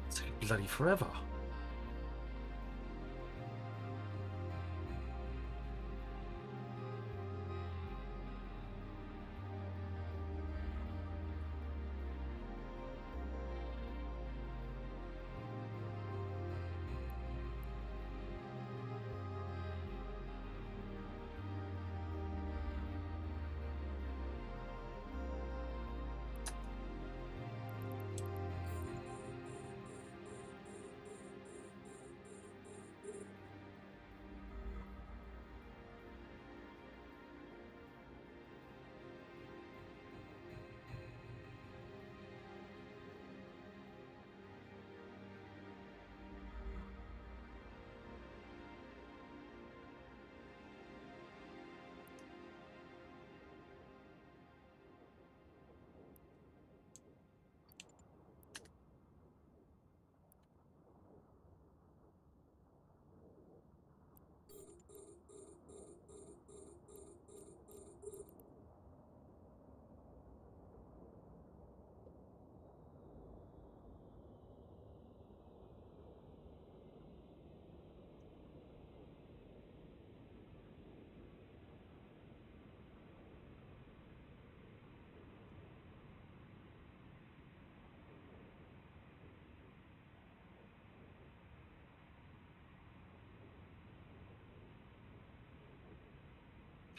It's taking bloody forever.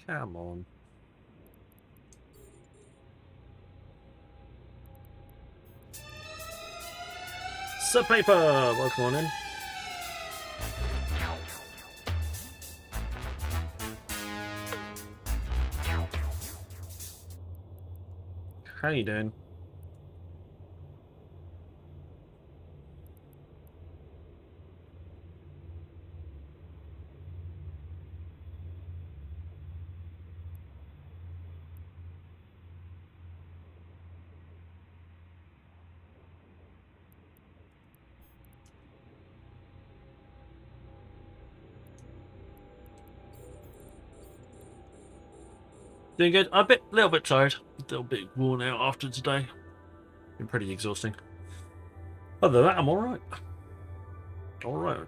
Come on. Sir Paper, welcome on in. How you doing? Doing good. A little bit tired. A little bit worn out after today. Been pretty exhausting. Other than that, I'm alright. Alright.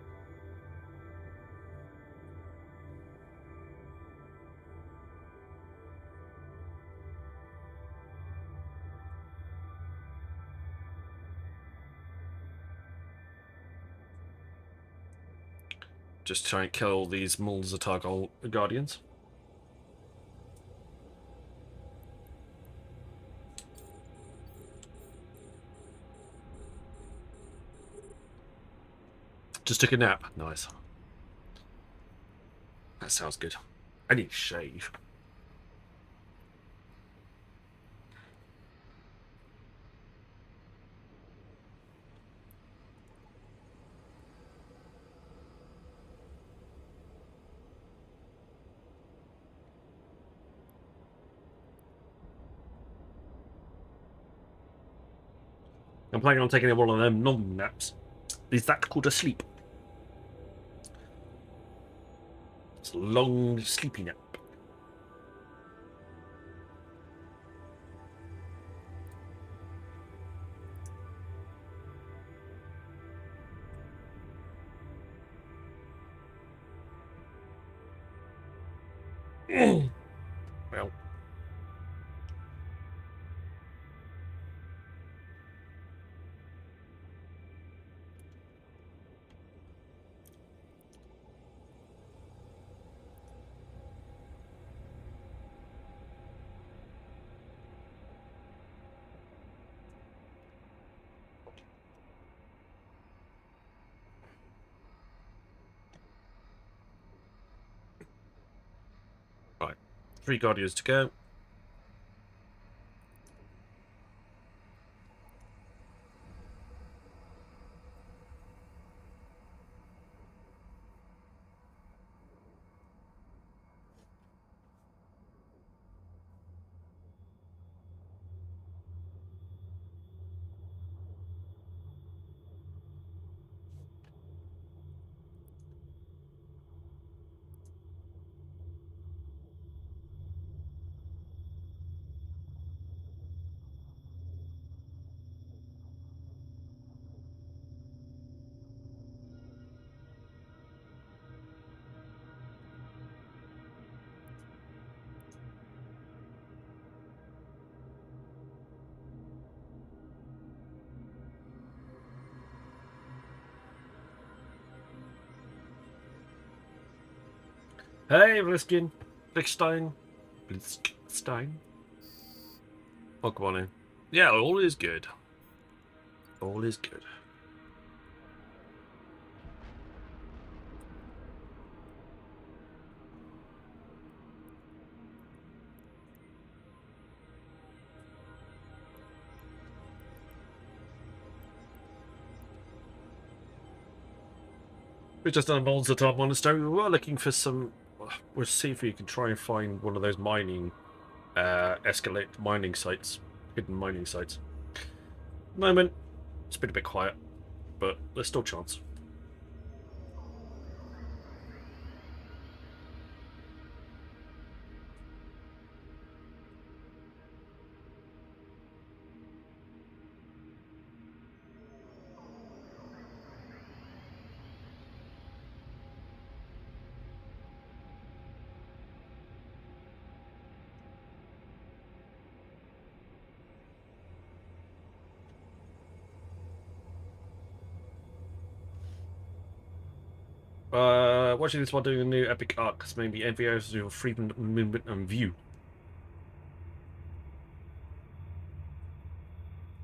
Just try and kill these Mulzatar Guardians. Just took a nap. Nice. That sounds good. I need to shave. I'm planning on taking one of them nom naps. Is that called a sleep? It's a long sleepy nap. Well. Right. 3 Guardians to go. Hey, Bliskin. Blickstein. Blitzstein. Welcome on in. Yeah, all is good. All is good. We just done a Molzatar Monastery. We were looking for some. We'll see if we can try and find one of those mining, escalate mining sites, hidden mining sites. At the moment, it's been a bit quiet, but there's still chance. Watching this while doing a new epic arc has made me envious of your freedom of movement and view.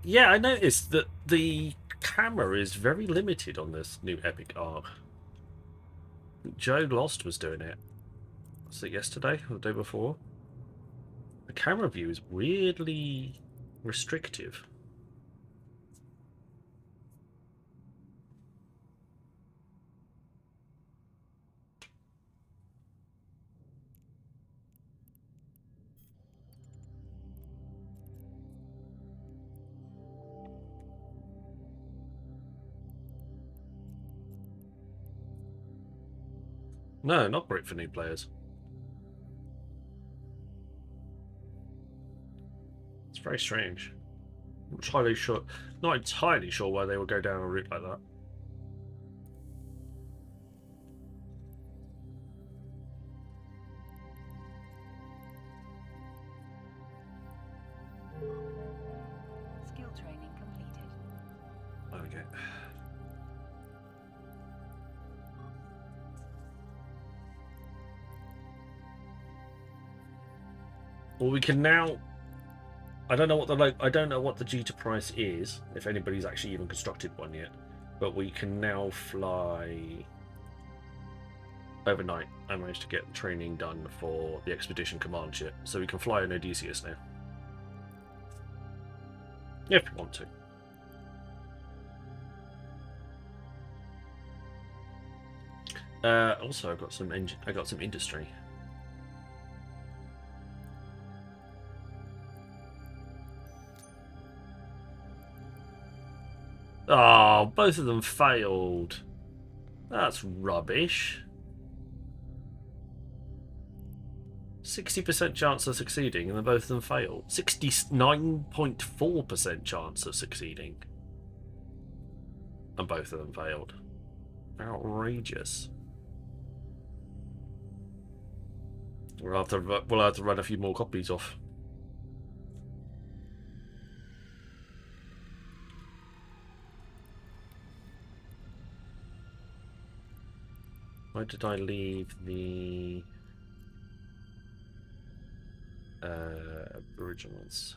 Yeah, I noticed that the camera is very limited on this new epic arc. Joe Lost was doing it. Was it yesterday or the day before? The camera view is weirdly restrictive. No, not great for new players. It's very strange. Not entirely sure why they would go down a route like that. Skill training completed. Okay. Well, we can now. I don't know what the Jita price is, if anybody's actually even constructed one yet. But we can now fly overnight. I managed to get training done for the expedition command ship, so we can fly an Odysseus now. If we want to. Also, I got some industry. Oh, both of them failed. That's rubbish. 60% chance of succeeding, and then both of them failed. 69.4% chance of succeeding, and both of them failed. Outrageous. We'll have to run a few more copies off. Where did I leave the originals?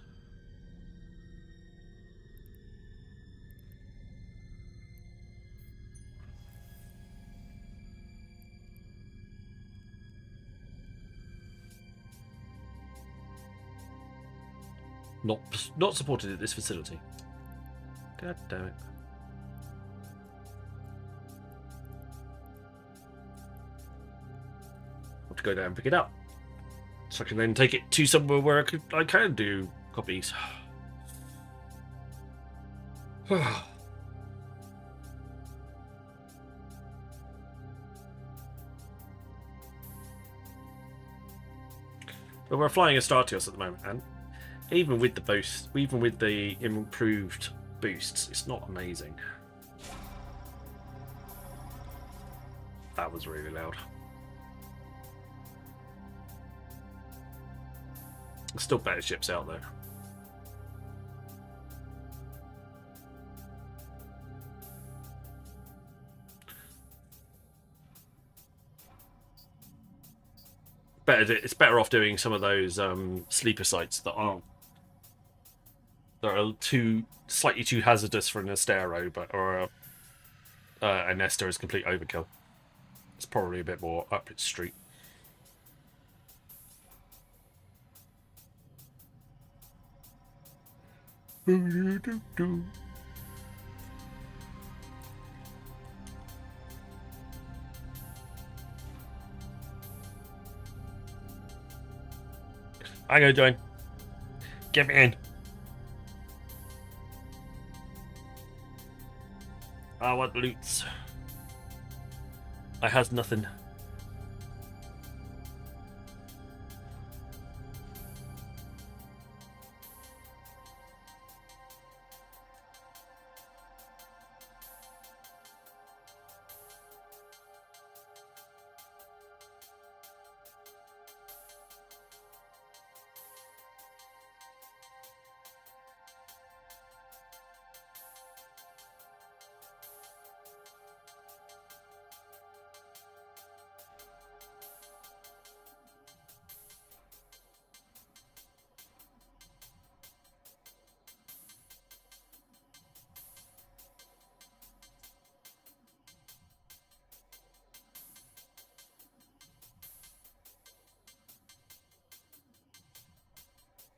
Not supported at this facility. God damn it. Have to go down and pick it up, so I can then take it to somewhere where I can do copies. But we're flying a Stratios at the moment, and even with the improved boosts, it's not amazing. That was really loud. Still better ships out there. It's better off doing some of those sleeper sites that are slightly too hazardous for an Astero, or a Nesta is complete overkill. It's probably a bit more up its street. I'm gonna join. Get me in. I want loots. I has nothing.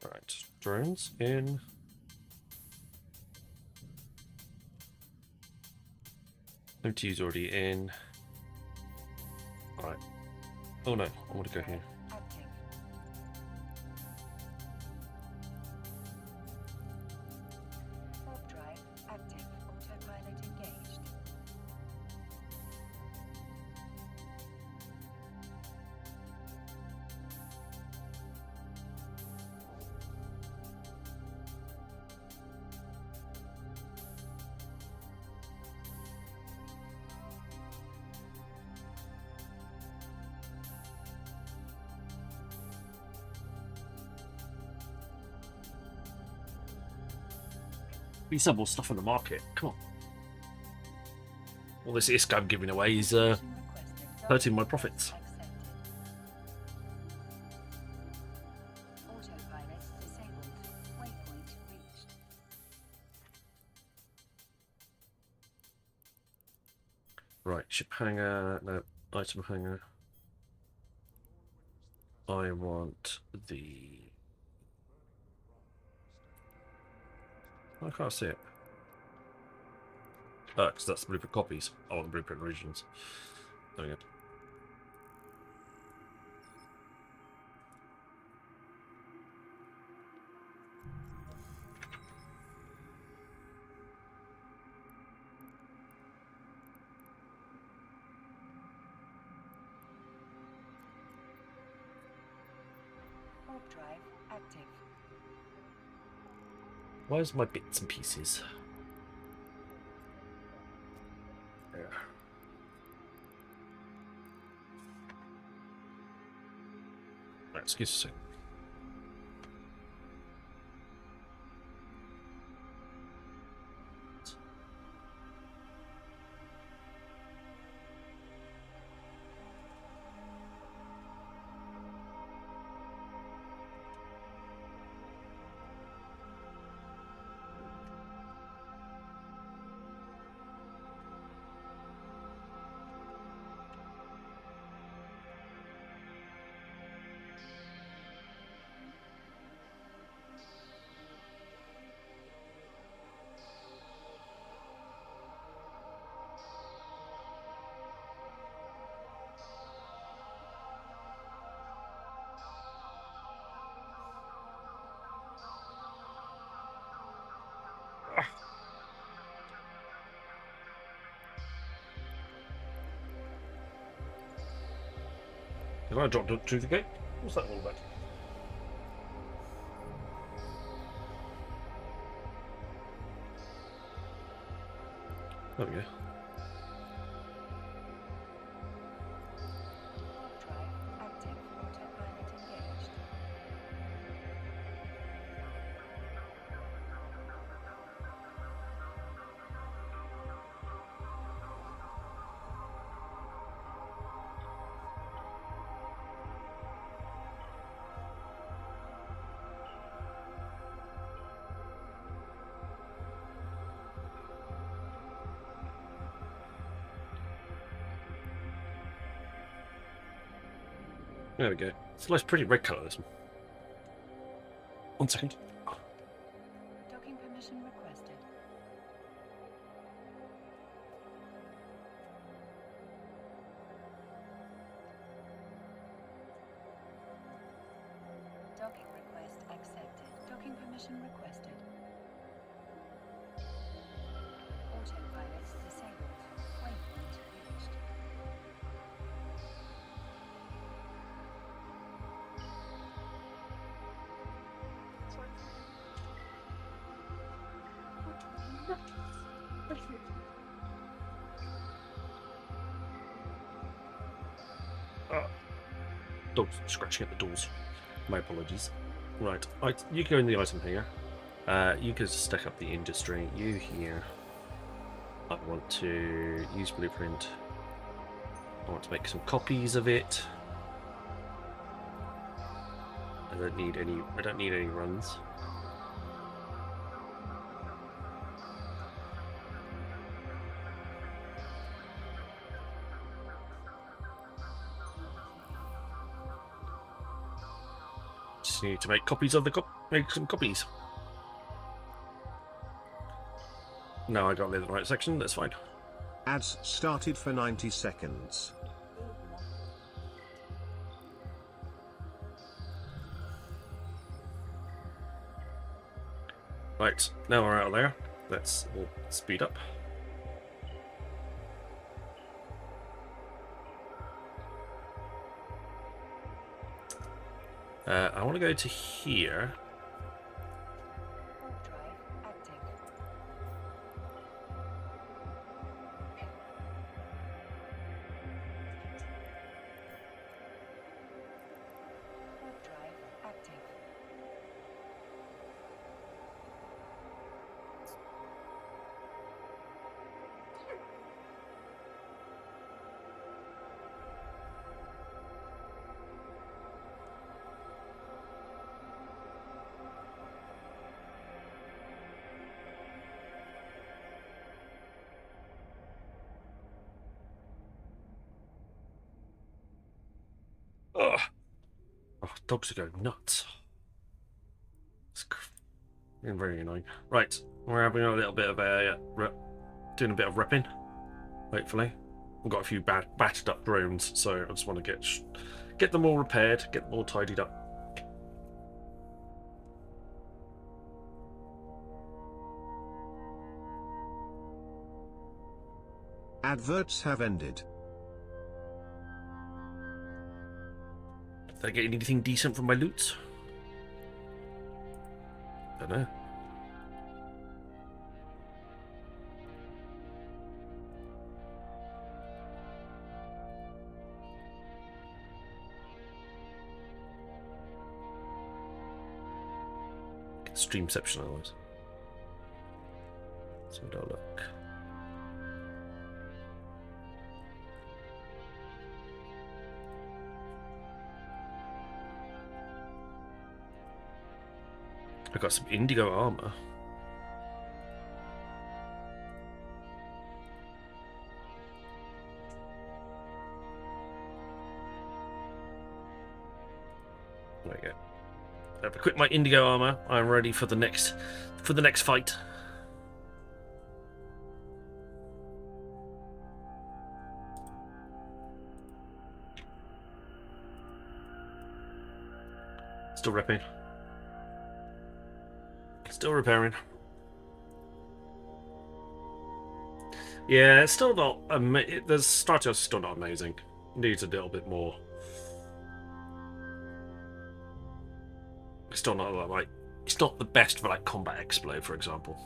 Right, drones in. MTU's already in. Alright. Oh no, I want to go here. Active. Warp drive active. Autopilot engaged. We sell more stuff on the market. Come on. All this guy I'm giving away is Requested. hurting my profits. Accepted. Autopilot disabled. Waypoint reached. Right, ship hanger. No, item hanger. I want the. I can't see it. Oh, because that's the blueprint copies. I want the blueprint originals. There we go. Warp drive active. Where's my bits and pieces? There. Right, excuse me a second. Have I dropped through the gate? What's that all about? There we go. Warp drive active. Autopilot engaged. There we go. It's a nice pretty red colour, this one. 1 second. Docking permission requested. Docking request accepted. Docking permission requested. Autopilot disabled. Waypoint reached. Dog's scratching at the doors. My apologies. Right, you go in the item here. You can stack up the industry. You here. I want to use blueprint. I want to make some copies of it. I don't need any runs. just need to make copies of the make some copies. No, I got in the right section. That's fine. Ads started for 90 seconds. Right, now we're out of there. Let's speed up. I want to go to here. Warp drive active. Warp drive active. Ugh. Oh, dogs are going nuts. It's very annoying. Right, we're having a little bit of a doing a bit of repping. Hopefully, we've got a few battered up drones, so I just want to get them all repaired, get them all tidied up. Adverts have ended. Did I get anything decent from my loot? Don't know. Streamception otherwise. Let's have a look. I got some indigo armor. There we go. I've equipped my indigo armor. I'm ready for the next fight. Still repping. Still repairing. Yeah, it's still not. The Stratio's still not amazing. Needs a little bit more. It's still not like. It's not the best for like combat explode, for example.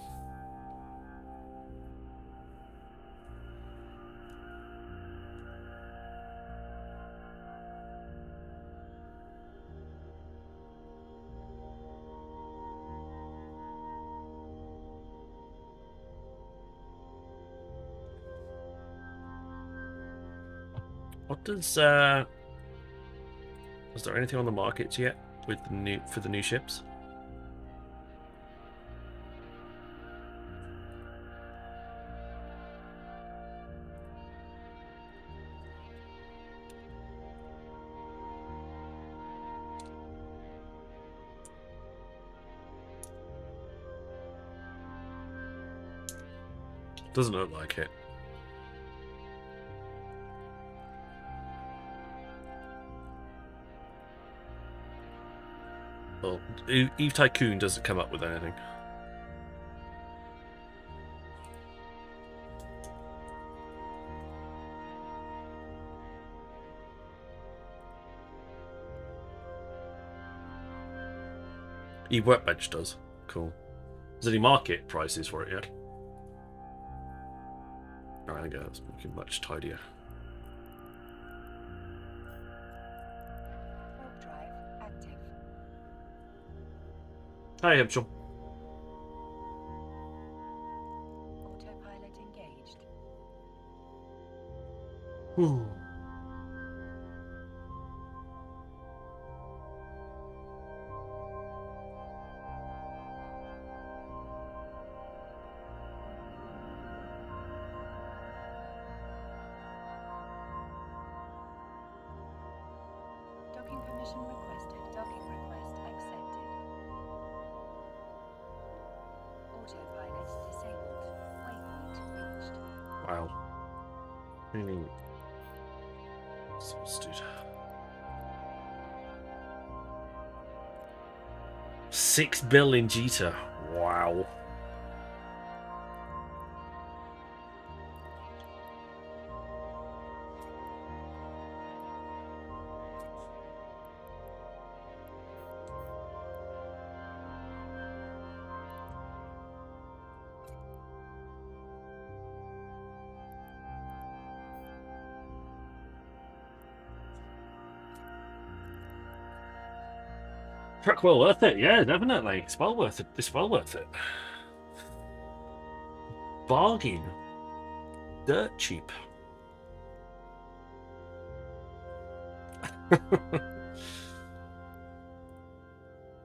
What does is there anything on the markets yet with the new ships? Doesn't look like it. Well, Eve Tycoon doesn't come up with anything. Eve Workbench does. Cool. Is there any market prices for it yet? Alright, I think that's looking much tidier. Warp drive active. Hi, Hebsham. Autopilot engaged. Whew. Docking permission requested. Docking request accepted. Wow. Really exhausted. 6 billion Jita. Wow. Truck well worth it, yeah, definitely. It's well worth it. It's well worth it. Bargain. Dirt cheap.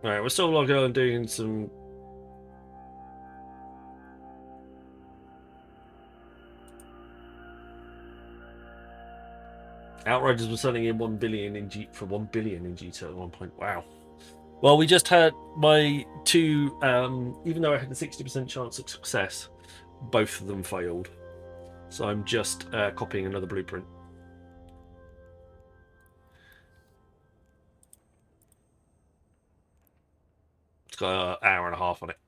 Alright, we're still logging on doing some. Outriders were selling in 1 billion in G for 1 billion in GT at one point. Wow. Well, we just had my two, even though I had a 60% chance of success, both of them failed. So I'm just copying another blueprint. It's got an hour and a half on it.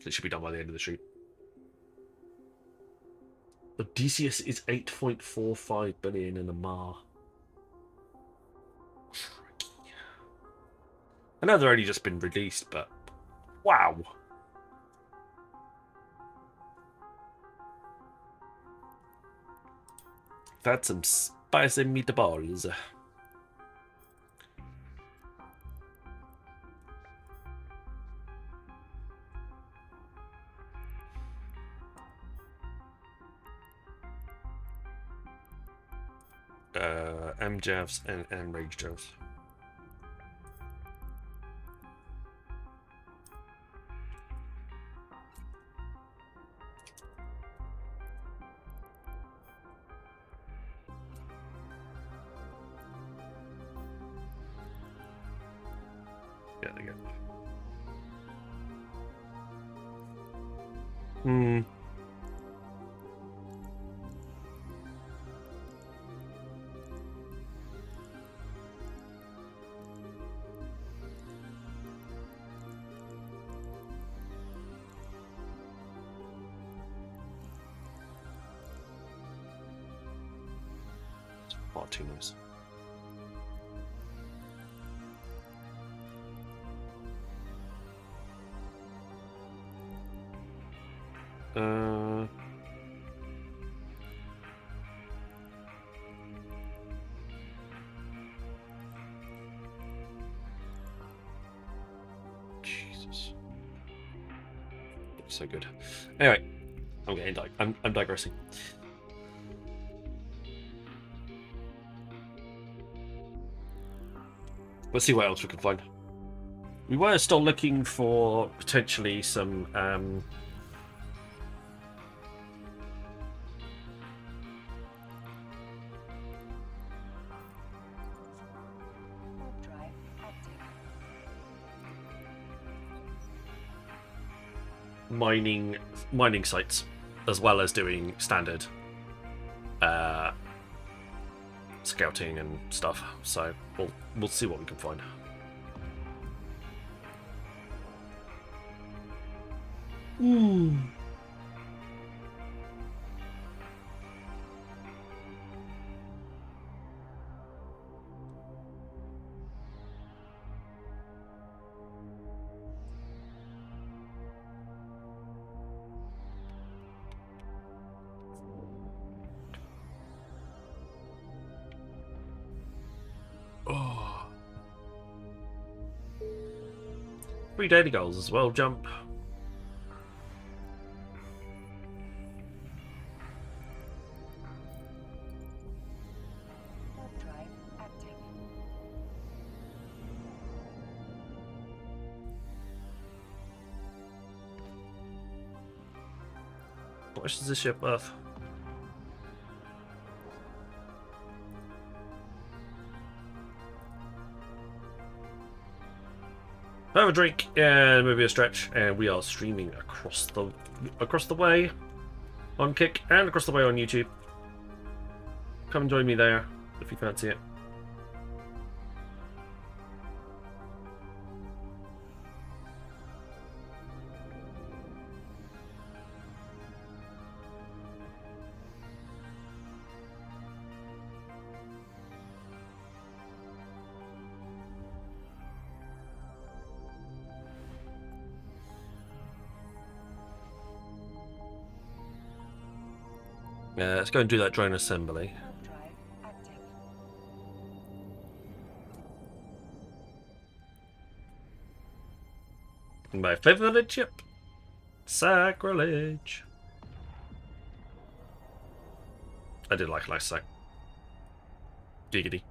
It should be done by the end of the shoot. Odysseus is 8.45 billion in a Mar. I know they're only just been released, but wow. That's some spicy meatballs. MJavs and Rage Javs. Yeah, they go. Martinez. Jesus. Looks so good. Anyway, I'm digressing. Let's see what else we can find. We were still looking for potentially some Drive active. mining sites, as well as doing standard scouting and stuff. So we'll see what we can find. Oh. 3 daily goals as well, jump. Drive active. What is this ship worth? Have a drink and maybe a stretch, and we are streaming across the way. on Kick and across the way on YouTube. Come and join me there if you fancy it. Yeah, let's go and do that drone assembly. Warp drive active. My favorite chip. Sacrilege. I did like last sack. Giggity.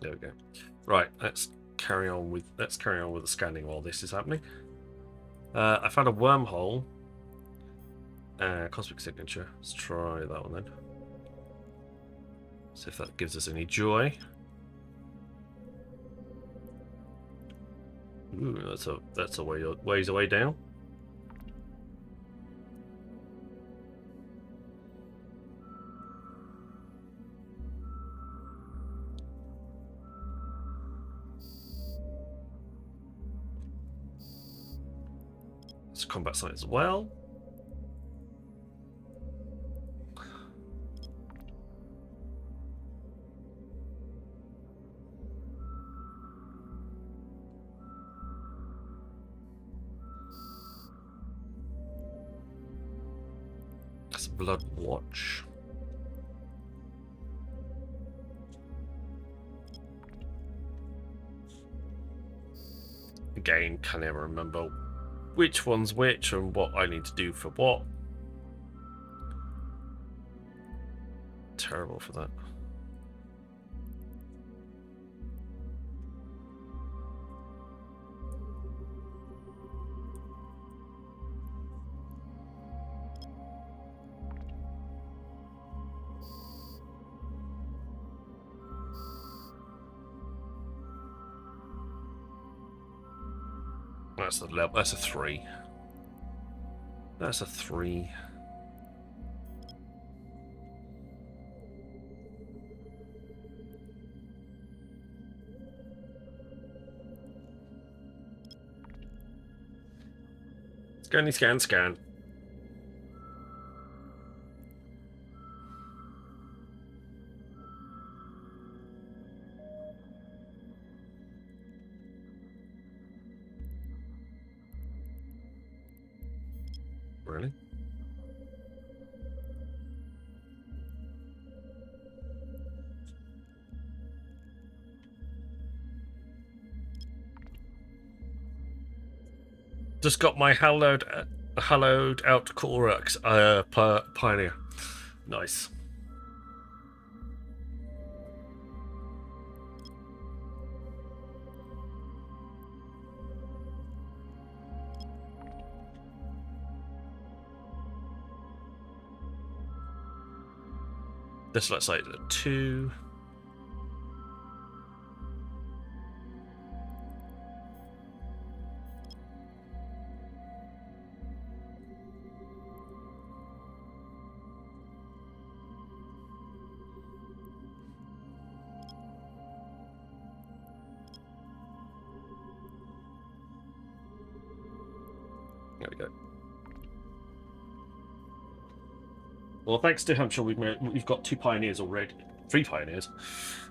There we go. Right, let's carry on with the scanning while this is happening. I found a wormhole. Cosmic signature. Let's try that one then. See if that gives us any joy. Ooh, that's a ways away down. It's a combat site as well. That's a blood watch. Again, can never remember which one's which and what I need to do for what. Terrible for that. That's a level. That's a 3. That's a 3. Scanny scan scan. Really? Just got my hallowed out Korux Pioneer. Nice. This looks like a 2. There we go. Well, thanks to Hampshire, we've got 2 pioneers already. 3 pioneers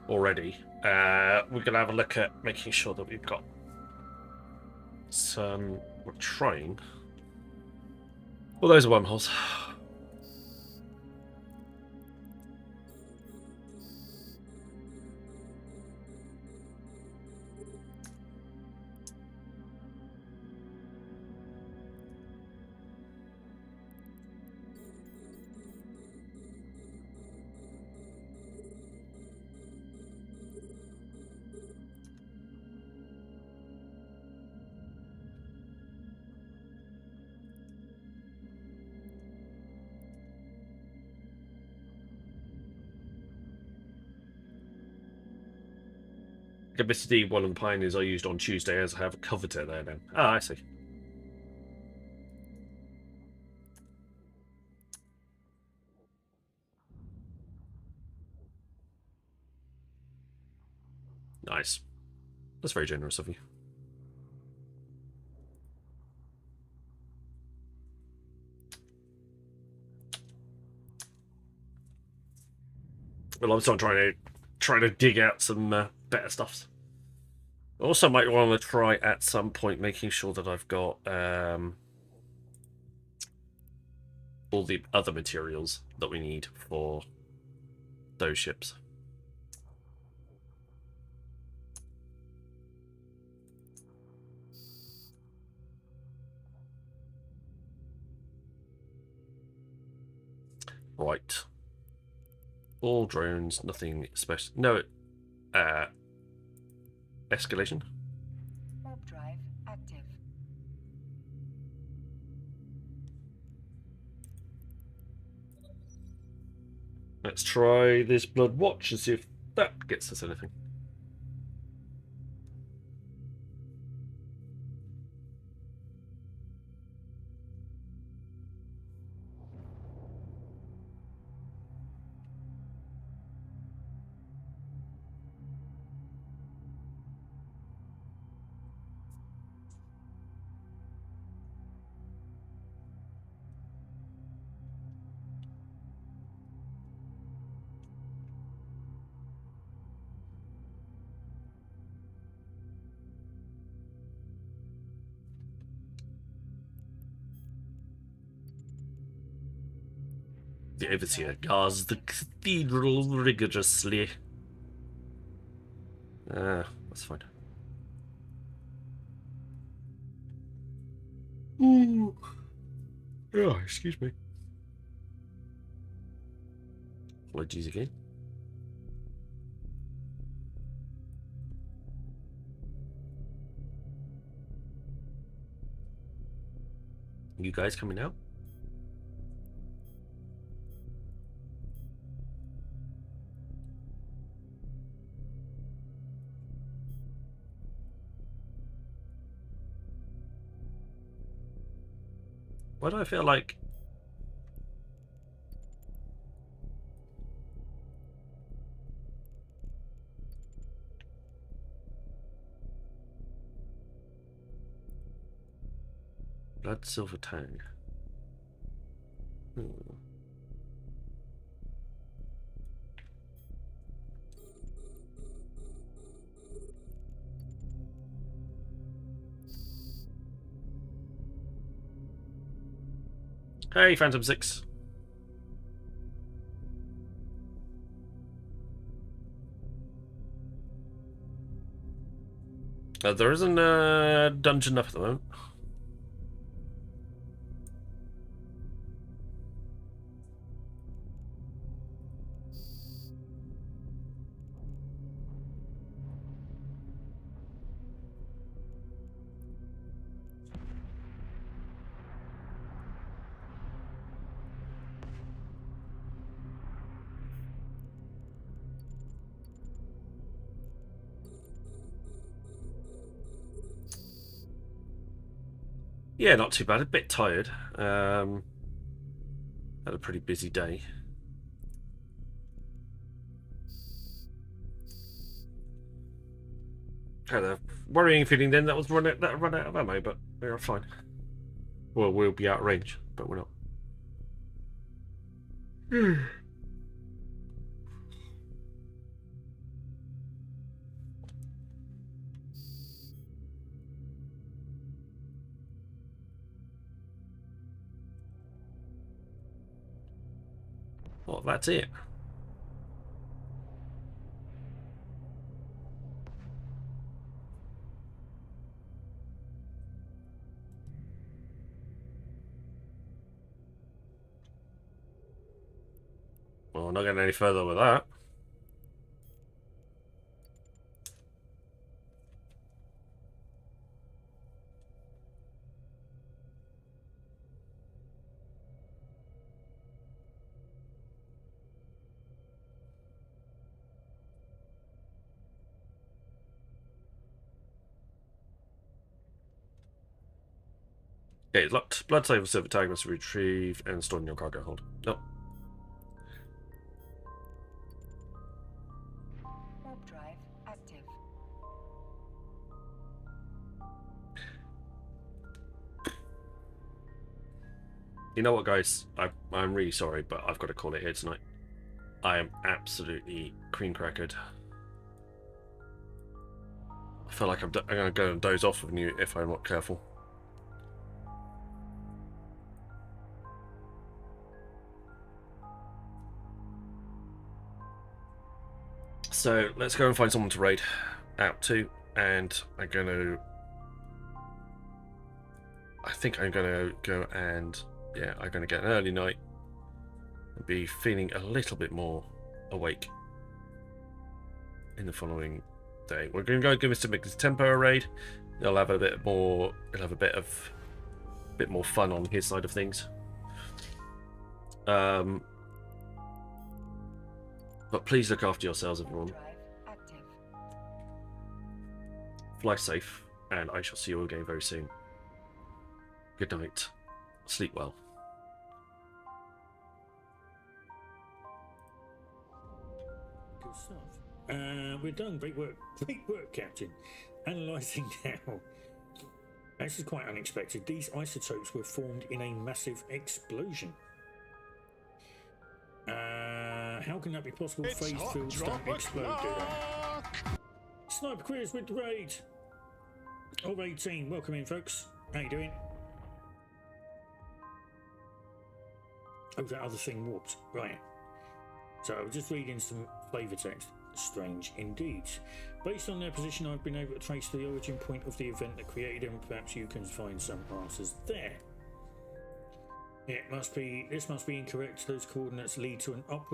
already. We're going to have a look at making sure that we've got some... We're trying. Well, those are wormholes. Mr. D, one of the pioneers I used on Tuesday as I have a coveter there now. Ah, I see. Nice. That's very generous of you. Well, I'm still trying to dig out some better stuffs. Also, might want to try at some point making sure that I've got all the other materials that we need for those ships. Right. All drones, nothing special. No, escalation. Warp drive active. Let's try this Blood Watch and see if that gets us anything. The Overseer guards the cathedral rigorously. That's fine. Ooh. Oh, excuse me. Apologies again. You guys coming out? Why do I feel like... Blood Silver Tang. Hey, Phantom 6. There isn't a dungeon up at the moment. Yeah, not too bad. A bit tired. Had a pretty busy day. Had a worrying feeling then that was run out of ammo, but we are fine. Well, we'll be out of range, but we're not. Well, that's it. Well, not getting any further with that. Okay, it's locked. Blood saver silver tag must be retrieved and stored in your cargo hold. Nope. Warp drive active. You know what, guys? I'm really sorry, but I've got to call it here tonight. I am absolutely cream crackered. I feel like I'm going to go and doze off with you if I'm not careful. So let's go and find someone to raid out to, and I think I'm gonna go and I'm gonna get an early night and be feeling a little bit more awake in the following day. We're gonna go give Mr. Mick's tempo a raid. He'll have a bit more. He'll have a bit more fun on his side of things. But please look after yourselves, everyone. Fly safe, and I shall see you again very soon. Good night. Sleep well. Good stuff. We're done. Great work. Great work, Captain. Analysing now. This is quite unexpected. These isotopes were formed in a massive explosion. How can that be possible? Phase fields don't explode, do they? Sniper Quiz with the raid. Of 18. Welcome in, folks. How you doing? Oh, that other thing warped. Right. So I was just reading some flavour text. Strange indeed. Based on their position, I've been able to trace the origin point of the event that created them. Perhaps you can find some answers there. This must be incorrect. Those coordinates lead to an upward